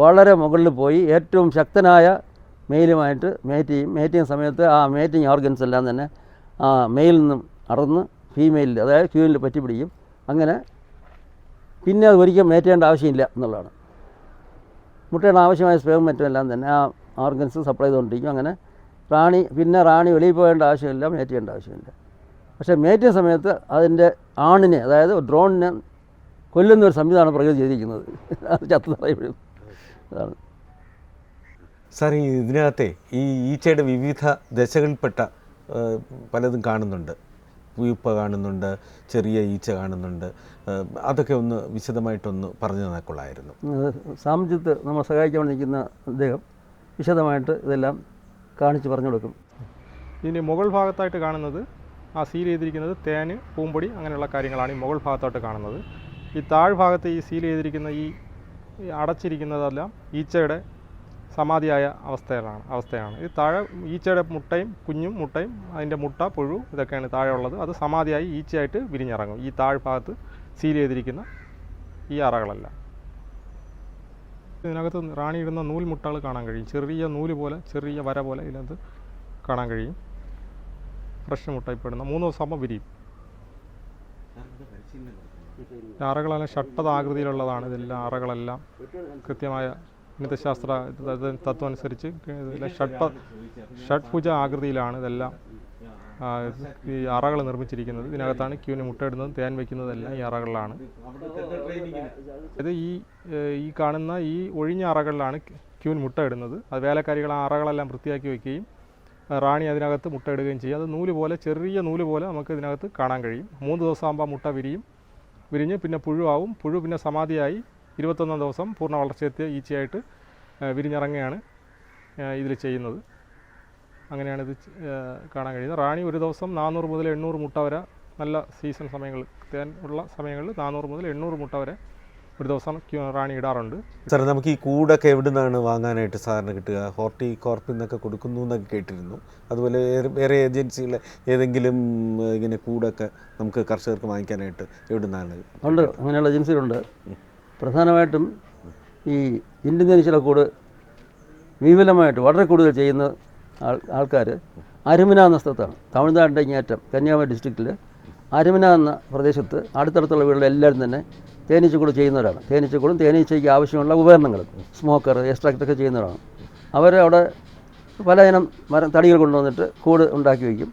വളരെ മുകളിൽ പോയി ഏറ്റവും ശക്തനായ മെയിലുമായിട്ട് മേറ്റ് ചെയ്യും. മേറ്റ് ചെയ്യുന്ന സമയത്ത് ആ മേറ്റിംഗ് ഓർഗൻസ് എല്ലാം തന്നെ ആ മെയിലിൽ നിന്നും അടർന്ന് ഫീമെയിലിൽ, അതായത് ക്യൂനിൽ പറ്റി പിടിക്കും. അങ്ങനെ പിന്നെ അത് ഒരിക്കലും മേറ്റ് ചെയ്യേണ്ട ആവശ്യമില്ല എന്നുള്ളതാണ്. മുട്ടയുടെ ആവശ്യമായ സ്പേം മറ്റുമെല്ലാം തന്നെ ആ ഓർഗൻസ് സപ്ലൈ ചെയ്തുകൊണ്ടിരിക്കും. അങ്ങനെ റാണി വെളിയിൽ പോകേണ്ട ആവശ്യമില്ല, മേറ്റ് ചെയ്യേണ്ട ആവശ്യമില്ല. പക്ഷേ മേറ്റ് ചെയ്യുന്ന സമയത്ത് അതിൻ്റെ ആണിനെ, അതായത് ഡ്രോണിനെ കൊല്ലുന്ന ഒരു സംവിധാനം പ്രകൃതി ചെയ്തിരിക്കുന്നത്. അത് ചത്തു നിറയപ്പെടും. അതാണ് സാർ. ഇതിനകത്തെ ഈ ഈച്ചയുടെ വിവിധ ദശകളിൽപ്പെട്ട പലതും കാണുന്നുണ്ട്. പുഴുപ്പ കാണുന്നുണ്ട്, ചെറിയ ഈച്ച കാണുന്നുണ്ട്. അതൊക്കെ ഒന്ന് വിശദമായിട്ടൊന്ന് പറഞ്ഞു തന്നേക്കൊള്ളായിരുന്നു. സാമജിത്ത് നമ്മൾ സഹായിക്കാൻ നിൽക്കുന്ന അദ്ദേഹം വിശദമായിട്ട് ഇതെല്ലാം കാണിച്ച് പറഞ്ഞു കൊടുക്കും. ഇതിൻ്റെ മുകൾ ഭാഗത്തായിട്ട് കാണുന്നത്, ആ സീൽ ചെയ്തിരിക്കുന്നത് തേന്, പൂമ്പൊടി അങ്ങനെയുള്ള കാര്യങ്ങളാണ് ഈ മുകൾ ഭാഗത്തായിട്ട് കാണുന്നത്. ഈ താഴ്ഭാഗത്ത് ഈ സീൽ ചെയ്തിരിക്കുന്ന ഈ അടച്ചിരിക്കുന്നതെല്ലാം ഈച്ചയുടെ സമാധിയായ അവസ്ഥയാണ്. ഈ താഴെ ഈച്ചയുടെ മുട്ടയും കുഞ്ഞും മുട്ടയും അതിൻ്റെ മുട്ട, പുഴു ഇതൊക്കെയാണ് താഴെ ഉള്ളത്. അത് സമാധിയായി ഈച്ചയായിട്ട് വിരിഞ്ഞിറങ്ങും ഈ താഴ്ഭാഗത്ത് സീൽ ചെയ്തിരിക്കുന്ന ഈ അറകളെല്ലാം. ഇതിനകത്ത് റാണി ഇടുന്ന നൂൽമുട്ടകൾ കാണാൻ കഴിയും. ചെറിയ നൂല് പോലെ, ചെറിയ വര പോലെ ഇതിനകത്ത് കാണാൻ കഴിയും. ഫ്രഷ് മുട്ട ഇപ്പോൾ ഇടുന്ന 3 ദിവസം വിരിയും. അറകളെല്ലാം ഷട്ടത ആകൃതിയിലുള്ളതാണ്. ഇതെല്ലാം അറകളെല്ലാം കൃത്യമായ ഗണിതശാസ്ത്ര തത്വം അനുസരിച്ച് ഷഡ്ഭുജ ആകൃതിയിലാണ് ഇതെല്ലാം ഈ അറകൾ നിർമ്മിച്ചിരിക്കുന്നത്. ഇതിനകത്താണ് ക്യൂന് മുട്ടയിടുന്നതും തേൻ വയ്ക്കുന്നതെല്ലാം ഈ അറകളിലാണ്. ഇത് ഈ കാണുന്ന ഈ ഒഴിഞ്ഞ അറകളിലാണ് ക്യൂൻ മുട്ടയിടുന്നത്. അത് വേലക്കാരികൾ ആ അറകളെല്ലാം വൃത്തിയാക്കി വയ്ക്കുകയും റാണി അതിനകത്ത് മുട്ടയിടുകയും ചെയ്യും. അത് നൂല് പോലെ, ചെറിയ നൂല് പോലെ നമുക്ക് ഇതിനകത്ത് കാണാൻ കഴിയും. 3 ദിവസം ആകുമ്പോൾ മുട്ട വിരിഞ്ഞ് പിന്നെ പുഴുവാകും. പുഴു പിന്നെ സമാധിയായി 21 ദിവസം പൂർണ്ണ വളർച്ചയെത്തിയ ഈച്ചയായിട്ട് വിരിഞ്ഞിറങ്ങുകയാണ് ഇതിൽ ചെയ്യുന്നത്. അങ്ങനെയാണ് ഇത് കാണാൻ കഴിയുന്നത്. റാണി ഒരു ദിവസം 400 മുതൽ 800 മുട്ട വരെ, നല്ല സീസൺ സമയങ്ങളിൽ, തേൻ ഉള്ള സമയങ്ങളിൽ 400 മുതൽ 800 മുട്ട വരെ ഒരു ദിവസം റാണി ഇടാറുണ്ട്. സാർ, നമുക്ക് ഈ കൂടൊക്കെ എവിടെ നിന്നാണ് വാങ്ങാനായിട്ട് സാധാരണ കിട്ടുക? ഹോർട്ടികോർപ്പിൽ നിന്നൊക്കെ കൊടുക്കുന്നു എന്നൊക്കെ കേട്ടിരുന്നു. അതുപോലെ വേറെ ഏജൻസികൾ ഏതെങ്കിലും ഇങ്ങനെ കൂടൊക്കെ നമുക്ക് കർഷകർക്ക് വാങ്ങിക്കാനായിട്ട് എവിടെ നിന്നാണ്? ഉണ്ട്, അങ്ങനെയുള്ള ഏജൻസികളുണ്ട്. പ്രധാനമായിട്ടും ഈ ഇന്ത്യൻ തേനീച്ചക്കൂട് വിപുലമായിട്ട് വളരെ കൂടുതൽ ചെയ്യുന്ന ആൾക്കാർ അരുമന എന്ന സ്ഥലത്താണ്. തമിഴ്നാടിൻ്റെ ഇങ്ങേറ്റം കന്യാകുമാരി ഡിസ്ട്രിക്റ്റിൽ അരുമന എന്ന പ്രദേശത്ത് അടുത്തടുത്തുള്ള വീടുകളിൽ എല്ലാവരും തന്നെ തേനീച്ചക്കൂട് ചെയ്യുന്നവരാണ്. തേനീച്ചക്കൂടും തേനീച്ചയ്ക്ക് ആവശ്യമുള്ള ഉപകരണങ്ങളും സ്മോക്കർ, എക്സ്ട്രാക്റ്റൊക്കെ ചെയ്യുന്നവരാണ്. അവരവിടെ പലയിനം തടികൾ കൊണ്ടുവന്നിട്ട് കൂട് ഉണ്ടാക്കി വയ്ക്കും.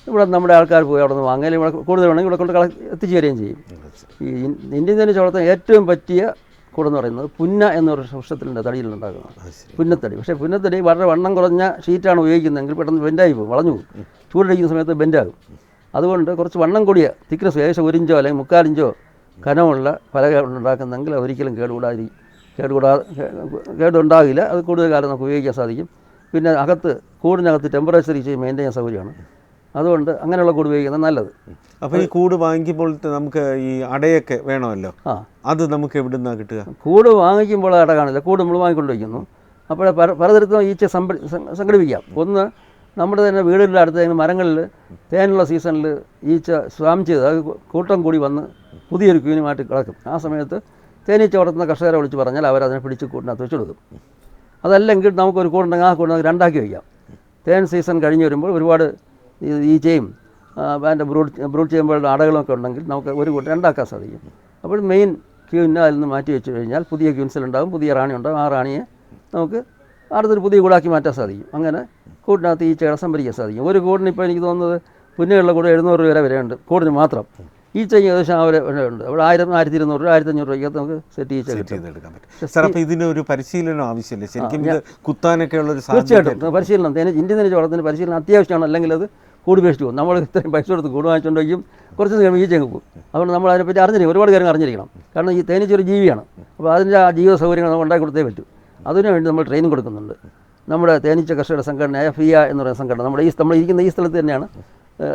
ഇവിടെ നമ്മുടെ ആൾക്കാർ പോയി അവിടെ നിന്ന് വാങ്ങാൻ, ഇവിടെ കൂടുതൽ വേണമെങ്കിൽ ഇവിടെ കൊണ്ട് എത്തിച്ചു തരികയും ചെയ്യും. ഈ ഇന്ത്യൻ തേനീച്ച വളർത്താൻ ഏറ്റവും പറ്റിയ കൂടെന്ന് പറയുന്നത് പുന്ന എന്നൊരു വൃക്ഷത്തിലുണ്ട്, തടിയിലുണ്ടാക്കുന്നത് പുന്നത്തടി. പക്ഷേ പുന്നത്തടി വളരെ വണ്ണം കുറഞ്ഞ ഷീറ്റാണ് ഉപയോഗിക്കുന്നതെങ്കിൽ പെട്ടെന്ന് ബെൻഡായി പോകും, വളഞ്ഞു പോകും. ചൂടടിക്കുന്ന സമയത്ത് ബെൻഡാകും. അതുകൊണ്ട് കുറച്ച് വണ്ണം കൂടിയ തിക്നെസ്, ഏകദേശം 1 ഇഞ്ചോ അല്ലെങ്കിൽ 3/4 ഇഞ്ചോ കനമുള്ള പലക ഉണ്ടാക്കുന്നെങ്കിൽ ഒരിക്കലും കേടുണ്ടാകില്ല. അത് കൂടുതൽ കാലം നമുക്ക് ഉപയോഗിക്കാൻ സാധിക്കും. പിന്നെ കൂടിനകത്ത് ടെമ്പറേച്ചർ മെയിൻറ്റെയിൻ ചെയ്യാൻ സൗകര്യമാണ്. അതുകൊണ്ട് അങ്ങനെയുള്ള കൂട് ഉപയോഗിക്കുന്നത് നല്ലത്. അപ്പോൾ ഈ കൂട് വാങ്ങിക്കുമ്പോൾ നമുക്ക് ഈ അടയൊക്കെ വേണമല്ലോ, അത് നമുക്ക് എവിടെ നിന്നാണ് കിട്ടുക? കൂട് വാങ്ങിക്കുമ്പോൾ അട കാണില്ല. കൂട് നമ്മൾ വാങ്ങിക്കൊണ്ട് വയ്ക്കുന്നു. അപ്പോൾ പലതരത്തിലും ഈച്ച സംഘടിപ്പിക്കാം. ഒന്ന്, നമ്മുടെ തന്നെ വീടുകളിൽ അടുത്ത മരങ്ങളിൽ തേനുള്ള സീസണിൽ ഈച്ച സ്വാം ചെയ്ത് അത് കൂട്ടം കൂടി വന്ന് പുതിയൊരു ക്യൂനുമായിട്ട് കിടക്കും. ആ സമയത്ത് തേനീച്ച വളർത്തുന്ന കർഷകരെ വിളിച്ച് പറഞ്ഞാൽ അവരതിനെ പിടിച്ച് കൂടിനകത്ത് വെച്ച് കൊടുക്കും. അതല്ലെങ്കിൽ നമുക്കൊരു കൂടുണ്ടെങ്കിൽ ആ കൂടിനകത്ത് 2ആക്കി വയ്ക്കാം. തേൻ സീസൺ കഴിഞ്ഞ് വരുമ്പോൾ ഒരുപാട് ഈച്ചയും അതിൻ്റെ ബ്രൂഡ് ചെയ്യുമ്പോഴുള്ള അടകളൊക്കെ ഉണ്ടെങ്കിൽ നമുക്ക് ഒരു കൂട്ടം 2ആക്കാൻ സാധിക്കും. അപ്പോൾ മെയിൻ ക്യൂവിനെ അതിൽ നിന്ന് മാറ്റി വെച്ച് കഴിഞ്ഞാൽ പുതിയ ക്യൂൻസിലുണ്ടാകും, പുതിയ റാണി ഉണ്ടാകും. ആ റാണിയെ നമുക്ക് അടുത്തൊരു പുതിയ കൂടാക്കി മാറ്റാൻ സാധിക്കും. അങ്ങനെ കൂടിനകത്ത് ഈച്ചകളെ സംഭരിക്കാൻ സാധിക്കും. ഒരു കൂടിന് ഇപ്പോൾ എനിക്ക് തോന്നുന്നത് പുന്നയുള്ള കൂടെ 700 രൂപ വരെയുണ്ട് കൂടിന് മാത്രം. ഈച്ചയ്ക്ക് ഏകദേശം അവിടെ ഉണ്ട്. അവിടെ 1000, 1200 രൂപ, 1500 രൂപയ്ക്കകത്ത് നമുക്ക് സെറ്റ് ഈച്ച സെറ്റ് കിട്ടും. ചെയ്തെടുക്കാൻ പറ്റും. സാർ, അപ്പോൾ ഇതിന് ഒരു പരിശീലനം ആവശ്യമില്ല ശരിക്കും? ഇത് കുത്താനൊക്കെ ഉള്ള ഒരു തീർച്ചയായിട്ടും പരിശീലനം, ഇന്ത്യൻ തേനീച്ച വളർത്തുന്നതിന് പരിശീലനം അത്യാവശ്യമാണ്. അല്ലെങ്കിൽ അത് കൂട് വേസ്റ്റ് പോകും. നമ്മൾ ഇത്രയും പൈസ കൊടുത്ത് കൂട് വാങ്ങിച്ചുകൊണ്ടെങ്കിൽ കുറച്ച് കഴിയുമ്പോൾ ഈച്ചങ്ങ് പോകും. അതുകൊണ്ട് നമ്മൾ അതിനെപ്പറ്റി അറിഞ്ഞിരിക്കും, ഒരുപാട് കാര്യങ്ങൾ അറിഞ്ഞിരിക്കണം. കാരണം ഈ തേനീച്ച ഒരു ജീവിയാണ്. അപ്പോൾ അതിൻ്റെ ആ ജീവിത സൗകര്യങ്ങൾ നമ്മൾ ഉണ്ടാക്കി കൊടുത്തേ പറ്റൂ. അതിനു വേണ്ടി നമ്മൾ ട്രെയിനിങ് കൊടുക്കുന്നുണ്ട്. നമ്മുടെ തേനീച്ച കർഷകരുടെ സംഘടനയായ FIA എന്ന് പറയുന്ന സംഘടന നമ്മൾ ഇരിക്കുന്ന ഈ സ്ഥലത്ത് തന്നെയാണ്.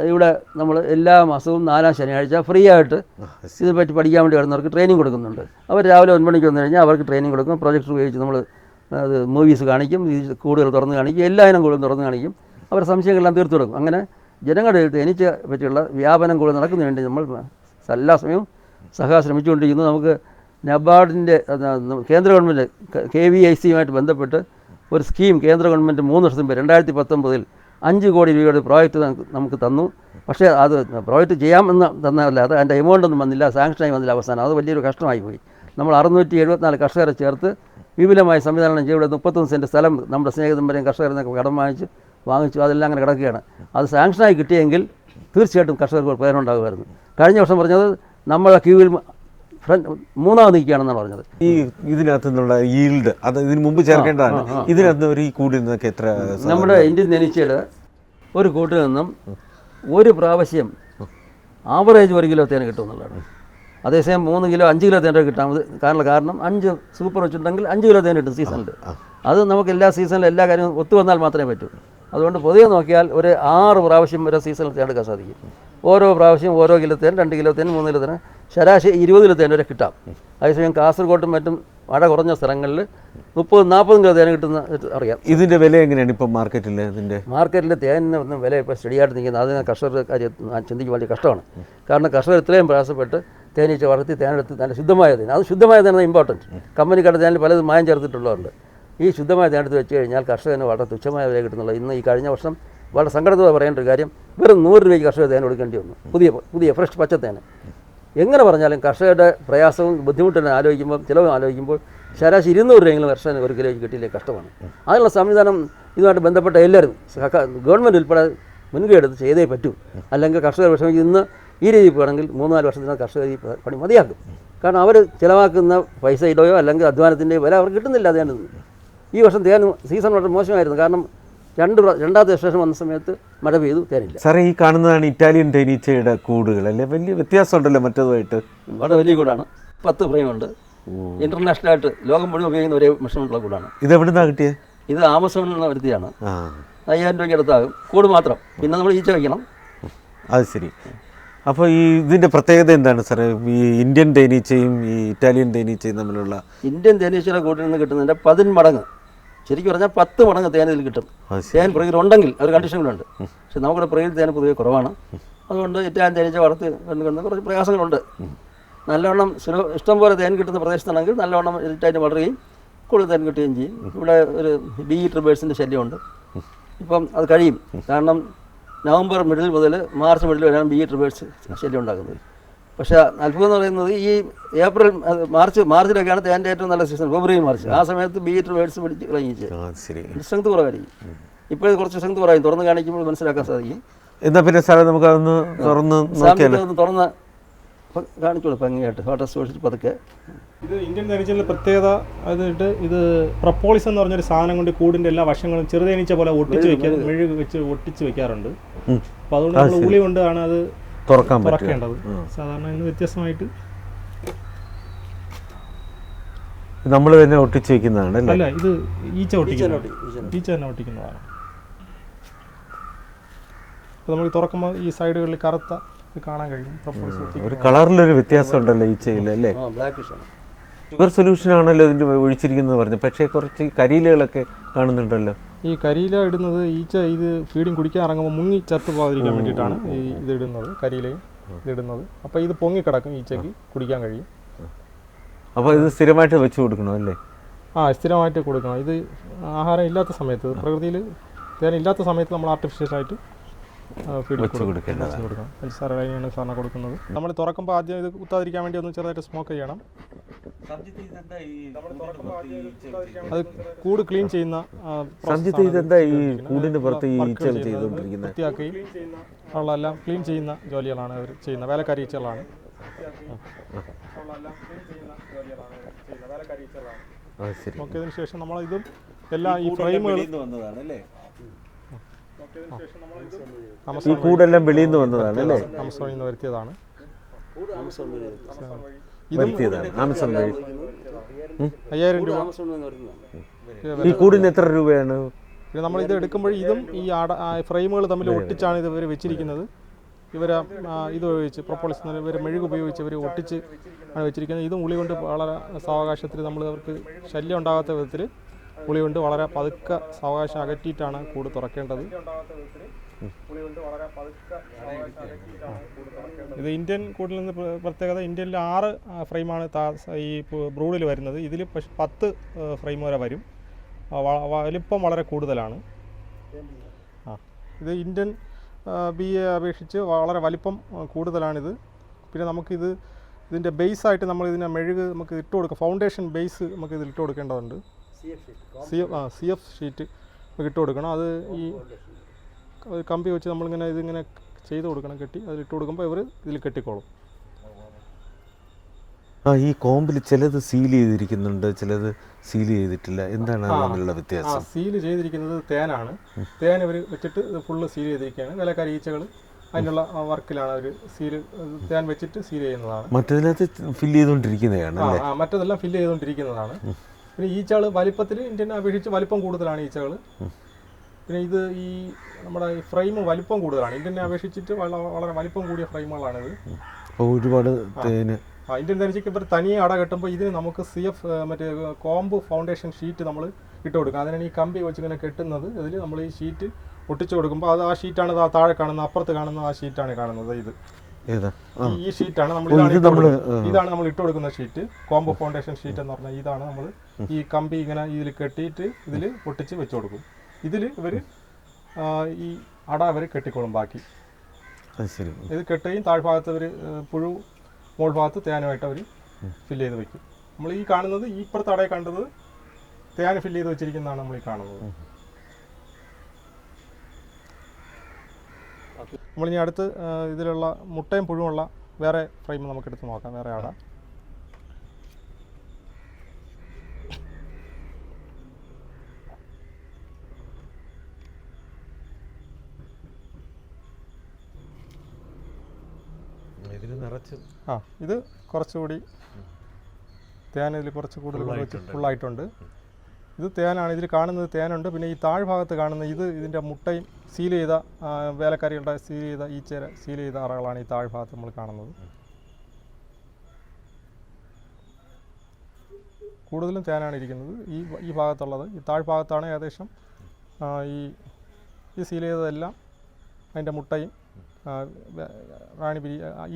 ഇവിടെ നമ്മൾ എല്ലാ മാസവും 4ാം ശനിയാഴ്ച ഫ്രീ ആയിട്ട് ഇതിനെപ്പറ്റി പഠിക്കാൻ വേണ്ടി വരുന്നവർക്ക് ട്രെയിനിങ് കൊടുക്കുന്നുണ്ട്. അവർ രാവിലെ 9 മണിക്ക് വന്നു കഴിഞ്ഞാൽ അവർക്ക് ട്രെയിനിങ് കൊടുക്കും. പ്രൊജക്ടർ ഉപയോഗിച്ച് നമ്മൾ അത് മൂവീസ് കാണിക്കും, ഈ കൂടുകൾ തുറന്ന് കാണിക്കും, എല്ലാ ഇനം കൂടും തുറന്ന് കാണിക്കും. അവരുടെ സംശയങ്ങളെല്ലാം തീർത്തു കൊടുക്കും. അങ്ങനെ ജനങ്ങളുടെ തേനീച്ച പറ്റിയുള്ള വ്യാപനം കൂടുതൽ നടക്കുന്നതിന് വേണ്ടി നമ്മൾ എല്ലാ സമയവും ശ്രമിച്ചുകൊണ്ടിരിക്കുന്നു. നമുക്ക് നബാർഡിൻ്റെ കേന്ദ്ര ഗവൺമെൻറ് KVICയുമായിട്ട് ബന്ധപ്പെട്ട് ഒരു സ്കീം കേന്ദ്ര ഗവൺമെൻറ് 3 വർഷം മുമ്പ് 2019 5 കോടി രൂപയുടെ പ്രോജക്റ്റ് നമുക്ക് തന്നു. പക്ഷേ അത് പ്രോജക്റ്റ് ചെയ്യാമെന്ന് തന്നല്ലാതെ അതിൻ്റെ എമൗണ്ടൊന്നും വന്നില്ല, സാങ്ഷനായി വന്നില്ല. അവസാനം അത് വലിയൊരു കഷ്ടമായി പോയി. നമ്മൾ 674 കർഷകരെ ചേർത്ത് വിപുലമായ സംവിധാനം ചെയ്ത് 31 സെൻറ്റ് സ്ഥലം നമ്മുടെ സ്നേഹിതന്മാരെയും കർഷകരിൽ നിന്നൊക്കെ കടം വാങ്ങിച്ചു. അതെല്ലാം അങ്ങനെ കിടക്കുകയാണ്. അത് സാങ്ഷനായി കിട്ടിയെങ്കിൽ തീർച്ചയായിട്ടും കർഷകർക്ക് പ്രയോജനം ഉണ്ടാകുമായിരുന്നു. കഴിഞ്ഞ വർഷം പറഞ്ഞത് നമ്മളെ ക്യൂവിൽ 3ാമത് നിൽക്കുകയാണെന്നാണ് പറഞ്ഞത്. ഈ ഇതിനകത്ത് നിന്നുള്ള ഈൽഡ് അത് ഇതിന് മുമ്പ് ചേർക്കേണ്ടതാണ്. ഇതിനകത്ത് ഒരു ഈ കൂടിൽ നിന്നൊക്കെ എത്ര? നമ്മുടെ ഇന്ത്യൻ തേനീച്ചയുടെ ഒരു കൂട്ടിൽ നിന്നും ഒരു പ്രാവശ്യം ആവറേജ് 1 കിലോ തേൻ കിട്ടുമെന്നുള്ളതാണ്. അതേസമയം 3 കിലോ 5 കിലോ തേൻ കിട്ടാൻ കാരണം 5 സൂപ്പർ വെച്ചിട്ടുണ്ടെങ്കിൽ 5 കിലോ തേൻ കിട്ടും സീസണിൽ. അത് നമുക്ക് എല്ലാ സീസണിലും എല്ലാ കാര്യവും ഒത്തു വന്നാൽ മാത്രമേ പറ്റൂ. അതുകൊണ്ട് പൊതുവെ നോക്കിയാൽ ഒരു 6 പ്രാവശ്യം വരെ സീസണിൽ തേൻ എടുക്കാൻ സാധിക്കും. ഓരോ പ്രാവശ്യം ഓരോ കിലോ തേൻ, 2 കിലോ തേൻ, 3 കിലോ തേൻ, ശരാശരി 20 കിലോ തേൻ വരെ കിട്ടാം. അതേസമയം കാസർഗോട്ടും മറ്റും മഴ കുറഞ്ഞ സ്ഥലങ്ങളിൽ 30-40 കിലോ തേൻ കിട്ടുന്ന അറിയാം. ഇതിൻ്റെ വില എങ്ങനെയാണ് ഇപ്പം മാർക്കറ്റിൽ? മാർക്കറ്റിൽ തേനിന് ഒന്നും വില ഇപ്പോൾ സ്റ്റഡിയായിട്ട് നിൽക്കുന്നത്. അതിന് കർഷകരുടെ കാര്യം ചിന്തിക്കാൻ വലിയ കഷ്ടമാണ്. കാരണം കർഷകർ ഇത്രയും പ്രയാസപ്പെട്ട് തേനീച്ച വളർത്തി തേനെടുത്ത് നല്ല ശുദ്ധമായ തേൻ, അത് ശുദ്ധമായ തേനാണ് ഇമ്പോർട്ടൻറ്റ്. കമ്പനിക്കാരുടെ തേനിൽ പലതും മായം ചേർത്തിട്ടുള്ളതുണ്ട്. ഈ ശുദ്ധമായ തേനെടുത്ത് വെച്ച് കഴിഞ്ഞാൽ കർഷകന് വളരെ തുച്ഛമായ വില കിട്ടുന്നുള്ളൂ. ഇന്ന് ഈ കഴിഞ്ഞ വർഷം വളരെ സങ്കടത്തോടെ പറയേണ്ട ഒരു കാര്യം, വെറും 100 രൂപയ്ക്ക് കർഷകർ തേൻ കൊടുക്കേണ്ടി വന്നു. പുതിയ ഫ്രഷ് പച്ചത്തേന്. എങ്ങനെ പറഞ്ഞാലും കർഷകരുടെ പ്രയാസവും ബുദ്ധിമുട്ടെല്ലാം ആലോചിക്കുമ്പോൾ, ചിലവ് ആലോചിക്കുമ്പോൾ ശരാശരി 200 രൂപയെങ്കിലും കർഷകന് 1 കിലോയ്ക്ക് കിട്ടിയില്ലേ കഷ്ടമാണ്. അതിനുള്ള സംവിധാനം ഇതുമായിട്ട് ബന്ധപ്പെട്ട എല്ലാവരും ഗവൺമെൻറ് ഉൾപ്പെടെ മുൻകൈ എടുത്ത് ചെയ്തേ പറ്റൂ. അല്ലെങ്കിൽ കർഷകർ വിഷമിച്ച് ഇന്ന് ഈ രീതിയിൽ പോകണമെങ്കിൽ 3-4 വർഷത്തിനകം കർഷകർ ഈ പണി മതിയാക്കും. കാരണം അവർ ചിലവാക്കുന്ന പൈസയുടെയോ അല്ലെങ്കിൽ അധ്വാനത്തിൻ്റെയോ വില അവർക്ക് കിട്ടുന്നില്ല. തേൻ ഈ വർഷം തേൻ സീസൺ വളരെ മോശമായിരുന്നു. കാരണം രണ്ടാമത്തെ സ്റ്റേഷൻ വന്ന സമയത്ത് മഴ പെയ്തു, തേനില്ല. സാറേ, ഈ കാണുന്നതാണ് ഇറ്റാലിയൻ തേനീച്ചയുടെ കൂടുകൾ അല്ലേ? വലിയ വ്യത്യാസമുണ്ടല്ലോ മറ്റതുമായിട്ട്. വളരെ വലിയ കൂടാണ്. 10 ഫ്രെയിമുണ്ട്. ഇൻ്റർനാഷണലായിട്ട് ലോകം മുഴുവൻ ഉപയോഗിക്കുന്ന ഒരേ മെഷീനുള്ള കൂടാണ്. ഇത് എവിടുന്നാണ് കിട്ടിയത്? ഇത് ആമസോണിൽ നിന്ന് വരുത്തിയാണ്. 5000 രൂപയ്ക്ക് അടുത്താകും കൂട് മാത്രം. പിന്നെ നമ്മൾ ഈച്ച വയ്ക്കണം. അത് ശരി. അപ്പോൾ ഈ ഇതിൻ്റെ പ്രത്യേകത എന്താണ് സാറേ? ഈ ഇന്ത്യൻ തേനീച്ചയും ഈ ഇറ്റാലിയൻ തേനീച്ചയും തമ്മിലുള്ള? ഇന്ത്യൻ തേനീച്ചയുടെ കൂട്ടിൽ നിന്ന് കിട്ടുന്നതിൻ്റെ 10 മടങ്ങ്, ശരിക്കും പറഞ്ഞാൽ 10 മടങ്ങ് തേൻ ഇതിൽ കിട്ടും. തേൻ പ്രകൃതിയിലുണ്ടെങ്കിൽ ഒരു കണ്ടീഷനുകളുണ്ട്. പക്ഷെ നമുക്കിവിടെ പ്രകൃതി തേൻ പൊതുവെ കുറവാണ്. അതുകൊണ്ട് ഇറ്റാലിയൻ തേനീച്ച വളർത്തി കൊണ്ടുവരുന്ന കുറച്ച് പ്രയാസങ്ങളുണ്ട്. നല്ലവണ്ണം ഇഷ്ടംപോലെ തേൻ കിട്ടുന്ന പ്രദേശത്താണെങ്കിൽ നല്ലവണ്ണം ഇറ്റാലിയൻ വളരുകയും കൂടുതൽ തേൻ കിട്ടുകയും ചെയ്യും. ഇവിടെ ഒരു ബീ ട്രിബേഴ്സിൻ്റെ ശല്യമുണ്ട്. ഇപ്പം അത് കഴിയും. കാരണം നവംബർ മിഡിൽ മുതൽ മാർച്ച് മിഡിൽ വരെയാണ് ബീ ട്രിബേഴ്സ് ശല്യം ഉണ്ടാക്കുന്നത്. പക്ഷേ അത്ഭുതം എന്ന് പറയുന്നത് ഈ ഏപ്രിൽ മാർച്ചിലൊക്കെയാണ് തേൻ്റെ ഏറ്റവും നല്ല സീസൺ. ഫെബ്രുവരി മാർച്ച് ആ സമയത്ത് ബീ ട്രിബേഴ്സ് പിടിച്ച് കളഞ്ഞിച്ച് സ്ട്രെങ്ത് കുറവായിരിക്കും. ഇപ്പോൾ കുറച്ച് സ്ട്രെങ്ത് കുറയും. തുറന്ന് കാണിക്കുമ്പോൾ മനസ്സിലാക്കാൻ സാധിക്കും. എന്നാൽ പിന്നെ സാറേ നമുക്ക് അതൊന്ന് തുറന്ന് കാണിച്ചോളൂ ഭംഗിയായിട്ട്. വാട്ടർ സോഴ്സിൽ പതുക്കെ. ഇത് ഇന്ത്യൻ തേനീച്ചയുടെ പ്രത്യേകത അതിട്ട് ഇത് പ്രപ്പോളിസ് എന്ന് പറഞ്ഞൊരു സാധനം കൊണ്ട് കൂടിൻ്റെ എല്ലാ വശങ്ങളും ചെറുതേനീച്ച പോലെ ഒട്ടിച്ച് വെക്കാൻ മെഴുക് വെച്ച് ഒട്ടിച്ച് വെക്കാറുണ്ട്. അപ്പോൾ അതുകൊണ്ട് നമ്മൾ ഉളി കൊണ്ടാണ് അത് തുറക്കേണ്ടത്. സാധാരണ ഇന്ന് വ്യത്യസ്തമായിട്ട് നമ്മൾ തന്നെ ഒട്ടിച്ച് വെക്കുന്നതാണ് അല്ല, ഇത് ഈച്ച തന്നെ ഒട്ടിക്കുന്നതാണ്. അപ്പോൾ നമ്മൾ തുറക്കുമ്പോൾ ഈ സൈഡുകളിൽ കറുത്ത കാണാൻ കഴിയും. ഒരു കളറിലൊരു വ്യത്യാസം ഉണ്ടല്ലോ ഈച്ചയിൽ അല്ലേ? ഷുഗർ സൊല്യൂഷൻ ആണല്ലോ ഇതിൻ്റെ ഒഴിച്ചിരിക്കുന്നത് പറഞ്ഞു. പക്ഷേ കുറച്ച് കരിയിലകളൊക്കെ കാണുന്നുണ്ടല്ലോ. ഈ കരിയില ഇടുന്നത് ഈച്ച ഇത് ഫീഡിങ് കുടിക്കാൻ ഇറങ്ങുമ്പോൾ മുങ്ങി ചത്തു പോകാതിരിക്കാൻ വേണ്ടിയിട്ടാണ് ഈ ഇതിടുന്നത്. കരിയിലയും ഇതിടുന്നത്. അപ്പോൾ ഇത് പൊങ്ങിക്കിടക്കും, ഈച്ചയ്ക്ക് കുടിക്കാൻ കഴിയും. അപ്പോൾ ഇത് സ്ഥിരമായിട്ട് വെച്ച് കൊടുക്കണം അല്ലേ? സ്ഥിരമായിട്ട് കൊടുക്കണം. ഇത് ആഹാരം ഇല്ലാത്ത സമയത്ത്, പ്രകൃതിയിൽ തേൻ ഇല്ലാത്ത സമയത്ത് നമ്മൾ ആർട്ടിഫിഷ്യലായിട്ട് കൊടുക്കണം. പഞ്ചസാര കഴിഞ്ഞാണ് സാറിന് കൊടുക്കുന്നത്. നമ്മൾ തുറക്കുമ്പോൾ ആദ്യം ഇത് കുത്താതിരിക്കാൻ വേണ്ടി ഒന്ന് ചെറുതായിട്ട് സ്മോക്ക് ചെയ്യണം. അത് കൂട് ക്ലീൻ ചെയ്യുന്ന വൃത്തിയാക്കുകയും ഉള്ളതെല്ലാം ക്ലീൻ ചെയ്യുന്ന ജോലികളാണ് അവർ ചെയ്യുന്നത്. വേലക്കാരി ഈച്ചകളാണ്. നോക്കിയതിനു ശേഷം നമ്മൾ ഇതും എല്ലാം ഈ ഫ്രെയിമുകൾ കൂടെല്ലാം വെളിയിൽ നിന്ന് വന്നതാണ് അല്ലേ? ആമസോണിൽ നിന്ന് വരുത്തിയതാണ്. ആമസോൺ വഴി 5000 രൂപ. ഈ കൂടിന് എത്ര രൂപയാണ്? പിന്നെ നമ്മൾ ഇത് എടുക്കുമ്പോൾ ഇതും ഈ ഫ്രെയിമുകൾ തമ്മിൽ ഒട്ടിച്ചാണ് ഇത് ഇവർ വെച്ചിരിക്കുന്നത്. ഇവർ ഇത് ഉപയോഗിച്ച് പ്രൊപ്പോളിസ് ഇവർ മെഴുക് ഉപയോഗിച്ച് ഇവർ ഒട്ടിച്ച് ആണ് വെച്ചിരിക്കുന്നത്. ഇതും ഉളി കൊണ്ട് വളരെ സാവകാശത്തിൽ നമ്മൾ അവർക്ക് ശല്യം ഉണ്ടാകാത്ത വിധത്തിൽ ഉളി കൊണ്ട് വളരെ പതുക്കെ സാവകാശം അകറ്റിയിട്ടാണ് കൂട് തുറക്കേണ്ടത്. ഇത് ഇന്ത്യൻ കൂടിൽ നിന്ന് പ്രത്യേകത, ഇന്ത്യയിൽ 6 ഫ്രെയിമാണ് ഈ ബ്രൂഡിൽ വരുന്നത്. ഇതിൽ 10 ഫ്രെയിം വരെ വരും. വലിപ്പം വളരെ കൂടുതലാണ്. ഇത് ഇന്ത്യൻ ബിയെ അപേക്ഷിച്ച് വളരെ വലിപ്പം കൂടുതലാണിത്. പിന്നെ നമുക്കിത് ഇതിൻ്റെ ബേസായിട്ട് നമ്മൾ ഇതിനെ മെഴുക് നമുക്ക് ഇട്ട് കൊടുക്കാം. ഫൗണ്ടേഷൻ ബേസ് നമുക്ക് ഇതിൽ ഇട്ട് കൊടുക്കേണ്ടതുണ്ട്. CF ഷീറ്റ് നമുക്ക് ഇട്ട് കൊടുക്കണം. അത് ഈ കമ്പി വെച്ച് നമ്മളിങ്ങനെ ഇതിങ്ങനെ ചെയ്ത് കൊടുക്കണം, കെട്ടി അതിലിട്ട് കൊടുക്കുമ്പോൾ ഇവർ ഇതിൽ കെട്ടിക്കോളും. ഈ കോമ്പിൽ ചിലത് സീൽ ചെയ്തിരിക്കുന്നുണ്ട്, ചിലത് സീൽ ചെയ്തിട്ടില്ല. എന്താണ് തമ്മിലുള്ള വ്യത്യാസം? സീൽ ചെയ്തിരിക്കുന്നത് തേനാണ്. തേൻ ഇവർ വെച്ചിട്ട് ഫുള്ള് സീൽ ചെയ്തിരിക്കുകയാണ്. വേലക്കാരി ഈച്ചകൾ അതിനുള്ള വർക്കിലാണ് അവർ തേൻ വെച്ചിട്ട് സീൽ ചെയ്യുന്നതാണ്. മറ്റതിനകത്ത് ഫില്ല് ചെയ്തുകൊണ്ടിരിക്കുന്നതാണ്. മറ്റതെല്ലാം ഫില്ല് ചെയ്തുകൊണ്ടിരിക്കുന്നതാണ്. പിന്നെ ഈച്ചകൾ വലിപ്പത്തിൽ ഇന്ത്യനെ അപേക്ഷിച്ച് വലിപ്പം കൂടുതലാണ് ഈച്ചകൾ. പിന്നെ ഇത് ഈ നമ്മുടെ ഈ ഫ്രെയിം വലിപ്പം കൂടുതലാണ്. ഇന്ത്യനെ അപേക്ഷിച്ചിട്ട് വളരെ വലിപ്പം കൂടിയ ഫ്രെയിമുകളാണിത്. ഒരുപാട് ഇന്ത്യൻ തനിച്ചയ്ക്ക് ഇവർ തനിയെ അട കെട്ടുമ്പോൾ ഇതിന് നമുക്ക് CF മറ്റേ കോമ്പ് ഫൗണ്ടേഷൻ ഷീറ്റ് നമ്മൾ ഇട്ട് കൊടുക്കുക. അതിനാണ് ഈ കമ്പി വെച്ച് ഇങ്ങനെ കെട്ടുന്നത്. ഇതിൽ നമ്മൾ ഈ ഷീറ്റ് ഒട്ടിച്ചു കൊടുക്കുമ്പോൾ അത് ആ ഷീറ്റാണ് താഴെ കാണുന്ന, അപ്പുറത്ത് കാണുന്ന ആ ഷീറ്റാണ് കാണുന്നത്. ഇത് ഈ ഷീറ്റാണ് ഇതാണ് നമ്മൾ ഇട്ട് കൊടുക്കുന്ന ഷീറ്റ്. കോമ്പ് ഫൗണ്ടേഷൻ ഷീറ്റ് എന്ന് പറഞ്ഞാൽ ഇതാണ്. നമ്മൾ ഈ കമ്പി ഇങ്ങനെ ഇതിൽ കെട്ടിയിട്ട് ഇതിൽ ഒട്ടിച്ച് വെച്ച് കൊടുക്കും. ഇതിൽ ഇവർ ഈ അട അവർ കെട്ടിക്കോളും. ബാക്കി ഇത് കെട്ടുകയും താഴ്ഭാഗത്ത് അവർ പുഴു, മോൾ ഭാഗത്ത് തേനുമായിട്ട് അവർ ഫില്ല് ചെയ്ത് വെക്കും. നമ്മൾ ഈ കാണുന്നത് ഈ ഇപ്പുറത്ത് അടയെ കണ്ടത് തേൻ ഫില്ല് ചെയ്ത് വെച്ചിരിക്കുന്നതാണ് നമ്മൾ ഈ കാണുന്നത്. നമ്മളിനി അടുത്ത് ഇതിലുള്ള മുട്ടയും പുഴുമുള്ള വേറെ ഫ്രെയിം നമുക്കെടുത്ത് നോക്കാം. വേറെ അട ഇത് കുറച്ചുകൂടി തേൻ ഇതിൽ കുറച്ച് കൂടുതൽ ഫുള്ളായിട്ടുണ്ട്. ഇത് തേനാണ്. ഇതിൽ കാണുന്നത് തേനുണ്ട്. പിന്നെ ഈ താഴ്ഭാഗത്ത് കാണുന്ന ഇതിൻ്റെ മുട്ടയും സീൽ ചെയ്ത വേലക്കാരികളുടെ ഈച്ചയുടെ സീൽ ചെയ്ത അറകളാണ് ഈ താഴ്ഭാഗത്ത് നമ്മൾ കാണുന്നത്. കൂടുതലും തേനാണ് ഇരിക്കുന്നത് ഈ ഭാഗത്തുള്ളത്. ഈ താഴ്ഭാഗത്താണ് ഏകദേശം ഈ സീൽ ചെയ്തതെല്ലാം അതിൻ്റെ മുട്ടയും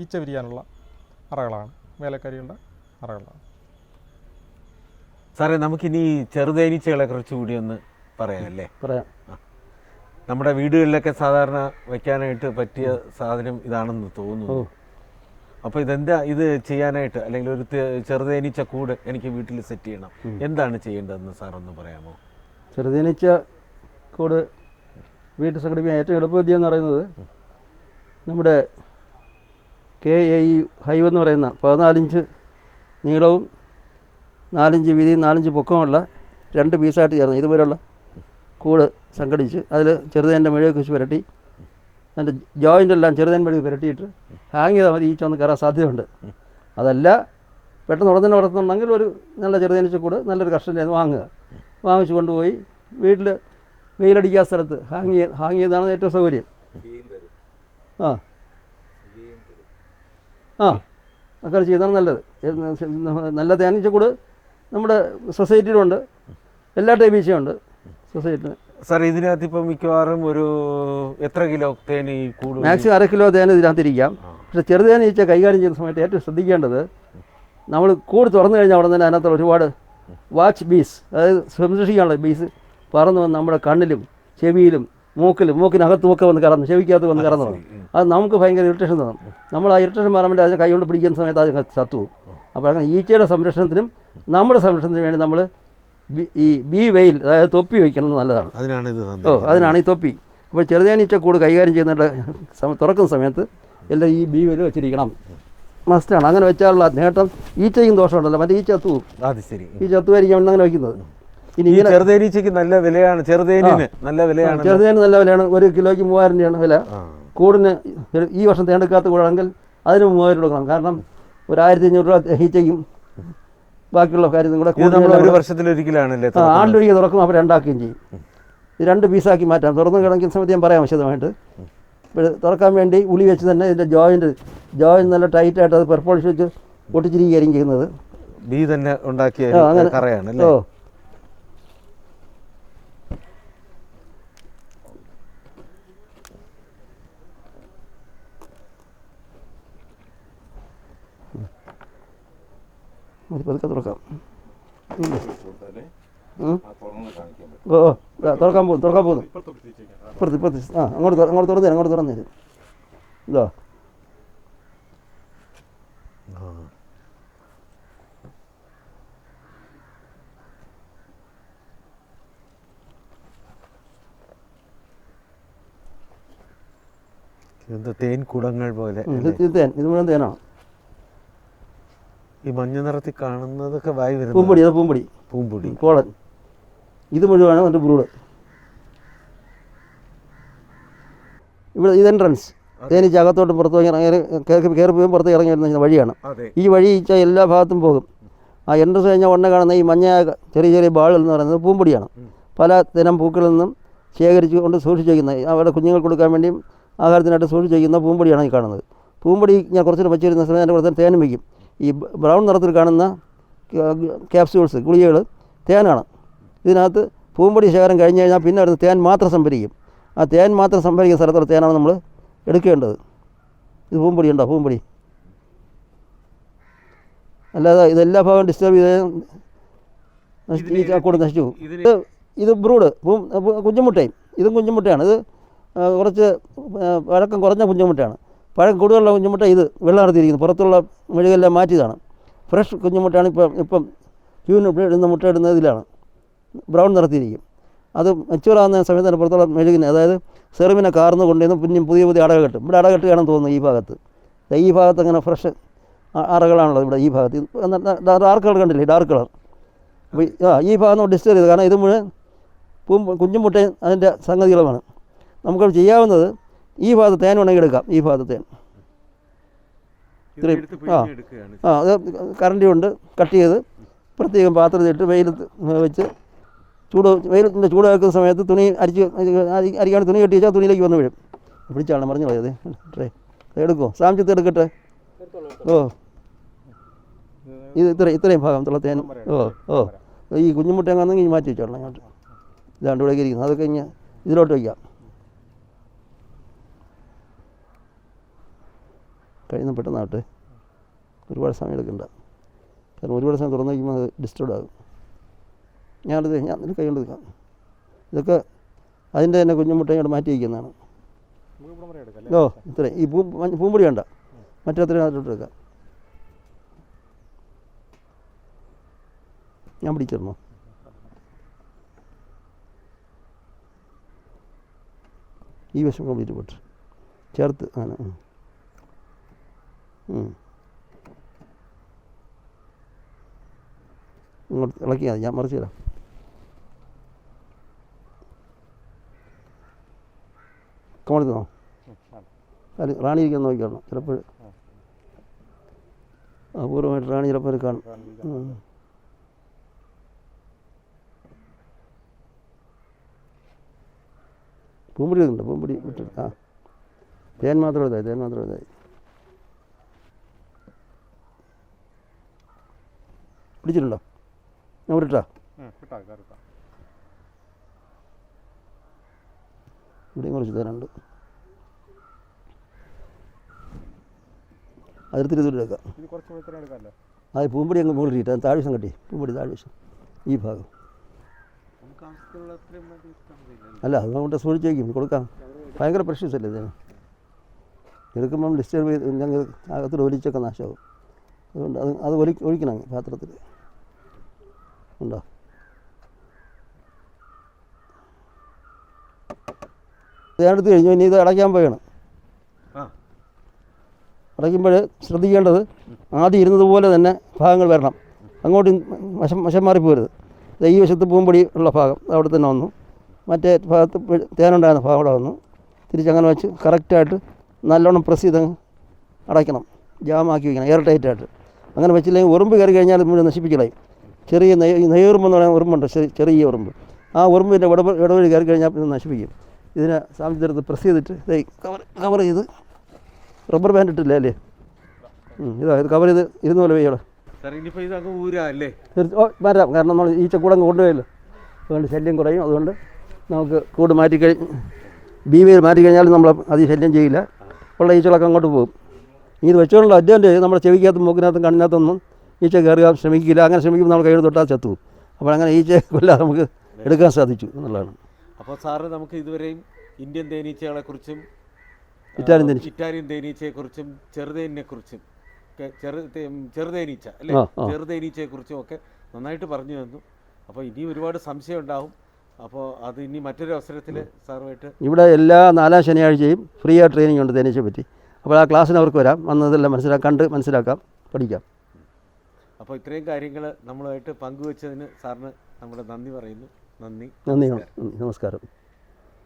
ഈച്ച വിരിയാനുള്ള അറകളാണ്, വേലക്കാരികളുടെ അറകളാണ്. സാറേ, നമുക്കിനി ചെറുതേനീച്ചകളെ കുറച്ചുകൂടി ഒന്ന് പറയാമല്ലേ? പറയാം. നമ്മുടെ വീടുകളിലൊക്കെ സാധാരണ വയ്ക്കാനായിട്ട് പറ്റിയ സാധനം ഇതാണെന്ന് തോന്നുന്നു. അപ്പോൾ ഇത് ചെയ്യാനായിട്ട്, അല്ലെങ്കിൽ ഒരു ചെറുതേനീച്ച കൂട് എനിക്ക് വീട്ടിൽ സെറ്റ് ചെയ്യണം, എന്താണ് ചെയ്യേണ്ടതെന്ന് സാറൊന്ന് പറയാമോ? ചെറുതേനീച്ച കൂട് വീട്ടിൽ സംഘടിപ്പിക്കാൻ ഏറ്റവും എളുപ്പവിദ്യ എന്ന് പറയുന്നത് നമ്മുടെ KAE ഹൈവ് എന്ന് പറയുന്ന 14 ഇഞ്ച് നീളവും 4 ഇഞ്ച് വീതിയും 4 ഇഞ്ച് പൊക്കമുള്ള 2 പീസായിട്ട് ചേർന്ന് ഇതുപോലുള്ള കൂട് സംഘടിച്ച് അതിൽ ചെറുതേൻ്റെ മെഴുക് വെച്ച് പുരട്ടി അതിൻ്റെ ജോയിൻ്റെല്ലാം ചെറുതേൻ മെഴുക് പുരട്ടിയിട്ട് ഹാങ് ചെയ്താൽ മതി. ഈച്ച ഒന്ന് കയറാൻ സാധ്യതയുണ്ട്. അതല്ല പെട്ടെന്ന് ഉടനെ വളർത്തുന്നുണ്ടെങ്കിൽ ഒരു നല്ല ചെറുതേനീച്ച കൂട് നല്ലൊരു കർഷകൻ്റെ വാങ്ങിച്ച് കൊണ്ടുപോയി വീട്ടിൽ വെയിലടിക്കാത്ത സ്ഥലത്ത് ഹാങ് ചെയ്താണ് ഏറ്റവും സൗകര്യം. അങ്ങനെ ചെയ്താണ് നല്ലത്. നല്ല തേനീച്ചക്കൂട് നമ്മുടെ സൊസൈറ്റിയിലുണ്ട്. എല്ലാ ടൈപ്പ് ഈച്ചയുണ്ട് സൊസൈറ്റിയിൽ. സാർ, ഇതിനകത്ത് ഇപ്പം മിക്കവാറും ഒരു എത്ര കിലോ തേൻ ഈ കൂട്? മാക്സിമം 1/2 കിലോ തേൻ ഇതിനകത്തിരിക്കാം. പക്ഷേ ചെറുതേൻ ഈച്ച കൈകാര്യം ചെയ്യുന്ന സമയത്ത് ഏറ്റവും ശ്രദ്ധിക്കേണ്ടത്, നമ്മൾ കൂട് തുറന്നു കഴിഞ്ഞാൽ അവിടെ തന്നെ അതിനകത്ത് ഒരുപാട് വാച്ച് ബീസ്, അതായത് സംരക്ഷിക്കാനുള്ള ബീസ് പറന്ന് വന്ന് നമ്മുടെ കണ്ണിലും ചെവിയിലും മൂക്കിനകത്തുമൊക്കെ വന്ന് കറന്നു, ചെവിക്കകത്ത് വന്ന് കറന്നു തുടങ്ങും. അത് നമുക്ക് ഭയങ്കര ഇറിറ്റേഷൻ തോന്നും. നമ്മൾ ആ ഇറിറ്റേഷൻ മാറാൻ വേണ്ടി അതിനെ കൈ കൊണ്ട് പിടിക്കുന്ന സമയത്ത് അത് ചത്തു പോകും. അപ്പോൾ അങ്ങനെ ഈച്ചയുടെ സംരക്ഷണത്തിനും നമ്മുടെ സംരക്ഷണത്തിനും വേണ്ടി നമ്മൾ ഈ ബി വെയിൽ, അതായത് തൊപ്പി വയ്ക്കുന്നത് നല്ലതാണ്. അതിനാണ് ഈ തൊപ്പി. അപ്പോൾ ചെറുതേനീച്ച കൂട് കൈകാര്യം ചെയ്യുന്ന തുറക്കുന്ന സമയത്ത് എല്ലാം ഈ ബി വെയിൽ വെച്ചിരിക്കണം, മസ്റ്റാണ്. അങ്ങനെ വെച്ചാലുള്ള നേട്ടം ഈച്ചയ്ക്കും ദോഷമുണ്ടല്ലോ, മറ്റേ ഈച്ച ചത്തു പോകും. ഈ ചത്തുവായിരിക്കും അങ്ങനെ വയ്ക്കുന്നത്. ഇനി ഇങ്ങനെ ചെറുതേനീച്ചയ്ക്ക് നല്ല വിലയാണ്, ചെറുതേനിന് നല്ല വിലയാണ്. 1 കിലോയ്ക്ക് 3000 രൂപയാണ് വില. കൂടിന് ഈ വർഷം തേണ്ടെടുക്കാത്ത കൂടാണെങ്കിൽ അതിന് 3000 കൊടുക്കണം. കാരണം 1500 രൂപ ഈച്ചയ്ക്കും ബാക്കിയുള്ള കാര്യത്തിൽ കൂടെ ഒരു വർഷത്തിലൊരിക്കലാണല്ലേ ആണ്ടൊഴികെ തുറക്കും. അപ്പോൾ 2 ആക്കുകയും ചെയ്യും. ഇത് 2 പീസാക്കി മാറ്റാം. തുറന്ന് കിടക്കുന്ന സമയത്ത് ഞാൻ പറയാം വിശദമായിട്ട്. ഇപ്പോൾ തുറക്കാൻ വേണ്ടി ഉളി വെച്ച് തന്നെ ഇതിൻ്റെ ജോയിൻ നല്ല ടൈറ്റായിട്ട് അത് പെർപോളിഷ് വെച്ച് ഒട്ടിച്ചിരിക്കുകയായിരിക്കും ചെയ്യുന്നത്. ബി തന്നെ ഉണ്ടാക്കിയ കറയാണ്. ഓ, പതുക്കെ തുറക്കാം. തുറക്കാൻ പോകുന്നു. ഇപ്പുറത്ത് അങ്ങോട്ട് തുറന്നു തരും. ഇതോ തേൻ കുടങ്ങൾ പോലെ. ഇത് മുഴുവൻ തേനാണ്. ഈ മഞ്ഞ നിറത്തിൽ കാണുന്നതൊക്കെ വായി വരുന്നത് പൂമ്പൊടി കോളൻ. ഇത് മുഴുവനാണ് എൻ്റെ ബ്രൂഡ്. ഇവിടെ ഇത് എൻട്രൻസ്. തേനീച്ച അകത്തോട്ട് പുറത്ത് കയറി പോയും പുറത്ത് ഇറങ്ങി വരുന്ന വഴിയാണ്. ഈ വഴി എല്ലാ ഭാഗത്തും പോകും. ആ എൻട്രൻസ് കഴിഞ്ഞാൽ ഉടനെ കാണുന്ന ഈ മഞ്ഞ ചെറിയ ബാളുകൾ എന്ന് പറയുന്നത് പൂമ്പൊടിയാണ്. പല തരം പൂക്കളിൽ നിന്നും ശേഖരിച്ച് കൊണ്ട് സൂക്ഷിച്ച് വയ്ക്കുന്ന, അവരുടെ കുഞ്ഞുങ്ങൾ കൊടുക്കാൻ വേണ്ടിയും ആഹാരത്തിനായിട്ട് സൂക്ഷിച്ച് വയ്ക്കുന്ന പൂമ്പൊടിയാണ് ഈ കാണുന്നത്. പൂമ്പൊടി ഞാൻ കുറച്ചുകൂടെ വച്ചിരുന്ന സമയത്ത് അതിൻ്റെ പുറത്ത് തേനും വയ്ക്കും. ഈ ബ്രൗൺ നിറത്തിൽ കാണുന്ന ക്യാപ്സ്യൂൾസ്, ഗുളികകൾ തേനാണ്. ഇതിനകത്ത് പൂമ്പൊടി ശേഖരം കഴിഞ്ഞ് കഴിഞ്ഞാൽ പിന്നെ വരുന്ന തേൻ മാത്രം സംഭരിക്കും. ആ തേൻ മാത്രം സംഭരിക്കുന്ന സ്ഥലത്തുള്ള തേനാണ് നമ്മൾ എടുക്കേണ്ടത്. ഇത് പൂമ്പൊടി ഉണ്ടോ? പൂമ്പൊടി അല്ലാതെ ഇതെല്ലാ ഭാഗവും ഡിസ്റ്റർബ് ചെയ്ത് ഈ ചാക്കോട് നശിച്ചു പോകും. ഇത് ബ്രൂഡ് കുഞ്ഞുമുട്ടയും. ഇതും കുഞ്ഞുമുട്ടയാണ്. ഇത് കുറച്ച് പഴക്കം കുറഞ്ഞ കുഞ്ഞുമുട്ടയാണ്. പഴം കൂടുതലുള്ള കുഞ്ഞുമുട്ട ഇത് വെള്ളം നടത്തിയിരിക്കുന്നത്, പുറത്തുള്ള മെഴുകെല്ലാം മാറ്റിയതാണ്. ഫ്രഷ് കുഞ്ഞുമുട്ടയാണ്. ഇപ്പം ക്യൂവിന് ഇടുന്ന മുട്ട ഇടുന്ന ഇതിലാണ് ബ്രൗൺ നിറത്തിയിരിക്കും. അത് മെച്ചൂറാകുന്ന സമയത്ത് തന്നെ പുറത്തുള്ള മെഴുകിന്, അതായത് സെറിമിനെ കാർന്ന് കൊണ്ടുവന്ന് പിന്നെയും പുതിയ അടകൾ കെട്ടും. ഇവിടെ അട കെട്ടുകയാണെന്ന് തോന്നുന്നു ഈ ഭാഗത്ത്. ഈ ഭാഗത്ത് അങ്ങനെ ഫ്രഷ് അറകളാണുള്ളത്. ഇവിടെ ഈ ഭാഗത്ത് ഡാർക്ക് കളർ കണ്ടില്ലേ, ഡാർക്ക് കളർ. അപ്പോൾ ഈ ഭാഗം ഡിസ്റ്റർബ് ചെയ്ത്, കാരണം ഇത് മുഴുവൻ കുഞ്ഞുമുട്ടയും അതിൻ്റെ സംഗതികളുമാണ്. നമുക്കത് ചെയ്യാവുന്നത് ഈ ഭാഗത്ത് തേൻ ഉണങ്ങി എടുക്കാം. ഈ ഭാഗത്ത് തേൻ ഇത്രയും അത് കറണ്ടി കൊണ്ട് കട്ട് ചെയ്ത് പ്രത്യേകം പാത്രത്തിലിട്ട് വെയിലത്ത് വെച്ച് വെയിലത്തിൻ്റെ ചൂട് വെക്കുന്ന സമയത്ത് തുണി അരിക്കാണ് തുണി കെട്ടി വെച്ചാൽ തുണിയിലേക്ക് വന്ന് വീഴും. പിടിച്ചാണ് മറിഞ്ഞു പോയത്. ട്രേ എടുക്കുമോ? സാംചത്ത് എടുക്കട്ടെ. ഓ, ഇത് ഇത്രയും ഭാഗം തുള്ള തേൻ. ഈ കുഞ്ഞുമുട്ട എങ്ങാണെങ്കിൽ മാറ്റി വെച്ചോളാം അങ്ങോട്ട്. ഇതാണ്ട് ഇവിടെ ഇരിക്കുന്നത്. അതൊക്കെ ഇങ്ങനെ ഇതിലോട്ട് വയ്ക്കാം. കഴിയുന്ന പെട്ടെന്നാട്ടെ, ഒരുപാട് സമയം എടുക്കണ്ട. കാരണം ഒരുപാട് സമയം തുറന്നു വയ്ക്കുമ്പോൾ അത് ഡിസ്റ്റർബ് ആകും. ഞാൻ ഇതിന് കൈ കൊണ്ട് എടുക്കാം. ഇതൊക്കെ അതിൻ്റെ തന്നെ കുഞ്ഞുമുട്ട ഇങ്ങോട്ട് മാറ്റി വയ്ക്കുന്നതാണ്. ഇത്രയും ഈ പൂമ്പൊടി വേണ്ട, മറ്റത്രയും അതിലോട്ട് എടുക്കാം. ഞാൻ പിടിച്ചിരുന്നോ? ഈ വശം കംപ്ലീറ്റ് പോട്ട് ചേർത്ത് അങ്ങനെ ഇങ്ങോട്ട് ഇളക്കിയാൽ മതി. ഞാൻ മറിച്ച് തരാം. കമഴ്ത്തുന്നോ? അല്ല, റാണി ഇരിക്കാൻ നോക്കിക്കണം. ചിലപ്പോൾ അപൂർവമായിട്ട് റാണി ചിലപ്പോൾ കാണും. പൂമ്പൊടി ഉണ്ട്. പൂമ്പൊടി വിട്ട് തേൻ മാത്രം ഇതായി. പിടിച്ചിട്ടുണ്ടോ? ഞാൻ വിട്ടാ ഇവിടെയും കുറച്ച് തേനുണ്ട്. അതിർത്തിരി എടുക്കാം. അത് പൂമ്പൊടി അങ്ങ് മുകളിൽ ഇട്ട് താഴ്വശം കെട്ടി. പൂമ്പൊടി താഴ്വശം ഈ ഭാഗം അല്ല അത് കൊണ്ട് സൂക്ഷിച്ചേക്കും കൊടുക്കാം. ഭയങ്കര പ്രഷ്യസ് അല്ലേ ഇതിന്. എടുക്കുമ്പം ഡിസ്റ്റർബ് ചെയ്ത് ഞങ്ങൾ അകത്തോട് ഒലിച്ചൊക്കെ നാശമാകും. അതുകൊണ്ട് അത് ഒഴിക്കണം പാത്രത്തിൽ. ഉണ്ടോ? ഇതെടുത്ത് കഴിഞ്ഞു. ഇനി ഇത് അടയ്ക്കാൻ പോവുകയാണ്. അടയ്ക്കുമ്പോൾ ശ്രദ്ധിക്കേണ്ടത് ആദ്യം ഇരുന്നതുപോലെ തന്നെ ഭാഗങ്ങൾ വരണം. അങ്ങോട്ട് വശം മാറിപ്പോരുത്. ഈ വശത്ത് പൂമ്പൊടി ഉള്ള ഭാഗം അവിടെ തന്നെ വന്നു. മറ്റേ ഭാഗത്ത് തേനുണ്ടായിരുന്ന ഭാഗം അവിടെ വന്നു. തിരിച്ചങ്ങനെ വെച്ച് കറക്റ്റായിട്ട് നല്ലോണം പ്രസ് ചെയ്ത് അടയ്ക്കണം. ജാമാക്കി വയ്ക്കണം എയർ ടൈറ്റായിട്ട്. അങ്ങനെ വെച്ചില്ലെങ്കിൽ ഉറുമ്പ് കയറി കഴിഞ്ഞാൽ മുഴുവൻ നശിപ്പിക്കലായി. ചെറിയ നെയ്യുറുമ്പെന്ന് പറയുന്ന ഉറുമ്പുണ്ട്, ചെറിയ ഉറുമ്പ്. ആ ഉറുമ്പിൻ്റെ ഇടവഴി കയറി കഴിഞ്ഞാൽ പിന്നെ നശിപ്പിക്കും. ഇതിനെ സാമ്യത്തിലെടുത്ത് പ്രസ് ചെയ്തിട്ട് കവർ ചെയ്ത് റബ്ബർ ബാൻഡ് ഇട്ടില്ല അല്ലേ? ഇത് കവർ ചെയ്ത് ഇരുന്ന് പോലെ വെയ്യോളെ മാറ്റാം. കാരണം നമ്മൾ ഈ കൂടെ കൊണ്ടുപോയല്ലോ. അതുകൊണ്ട് ശല്യം കുറയും. അതുകൊണ്ട് നമുക്ക് കൂട് ബീവിയിൽ മാറ്റിക്കഴിഞ്ഞാൽ നമ്മൾ അധികം ശല്യം ചെയ്യില്ല. ഉള്ള ഈച്ചകളൊക്കെ അങ്ങോട്ട് പോകും. ഇത് വെച്ചുകൊണ്ടുള്ള അഡ്വാൻറ്റേജ് നമ്മുടെ ചെവിക്കകത്തും മൂക്കിനകത്തും കണ്ണിനകത്തൊന്നും ഈച്ച കയറുക ശ്രമിക്കില്ല. അങ്ങനെ ശ്രമിക്കുമ്പോൾ നമ്മൾ കയ്യിൽ തൊട്ടാൽ ചത്തുപോകും. അപ്പോൾ അങ്ങനെ ഈച്ചയെ കൊല്ലാതെ നമുക്ക് എടുക്കാൻ സാധിച്ചു എന്നുള്ളതാണ്. അപ്പോൾ സാറ് നമുക്ക് ഇതുവരെയും ഇന്ത്യൻ തേനീച്ചകളെക്കുറിച്ചും ഇറ്റാലിയൻ തേനീച്ചയെക്കുറിച്ചും ചെറുതേനിനെക്കുറിച്ചും ചെറുതേനീച്ച അല്ലേ, ചെറുതേനീച്ചയെക്കുറിച്ചും ഒക്കെ നന്നായിട്ട് പറഞ്ഞു തന്നു. അപ്പോൾ ഇനി ഒരുപാട് സംശയം ഉണ്ടാവും. അപ്പോൾ അത് ഇനി മറ്റൊരു അവസരത്തിൽ സാറുമായിട്ട് ഇവിടെ എല്ലാ 4-ാം ശനിയാഴ്ചയും ഫ്രീ ആയിട്ട് ട്രെയിനിങ് ഉണ്ട് തേനീച്ചയെ പറ്റി. അപ്പോൾ ആ ക്ലാസ്സിന് അവർക്ക് വരാം, വന്നതെല്ലാം മനസ്സിലാക്കാം, പഠിക്കാം. അപ്പോൾ ഇത്രയും കാര്യങ്ങൾ നമ്മളുമായിട്ട് പങ്കുവെച്ചതിന് സാറിന് നമ്മുടെ നന്ദി പറയുന്നു. നന്ദി. നമസ്കാരം.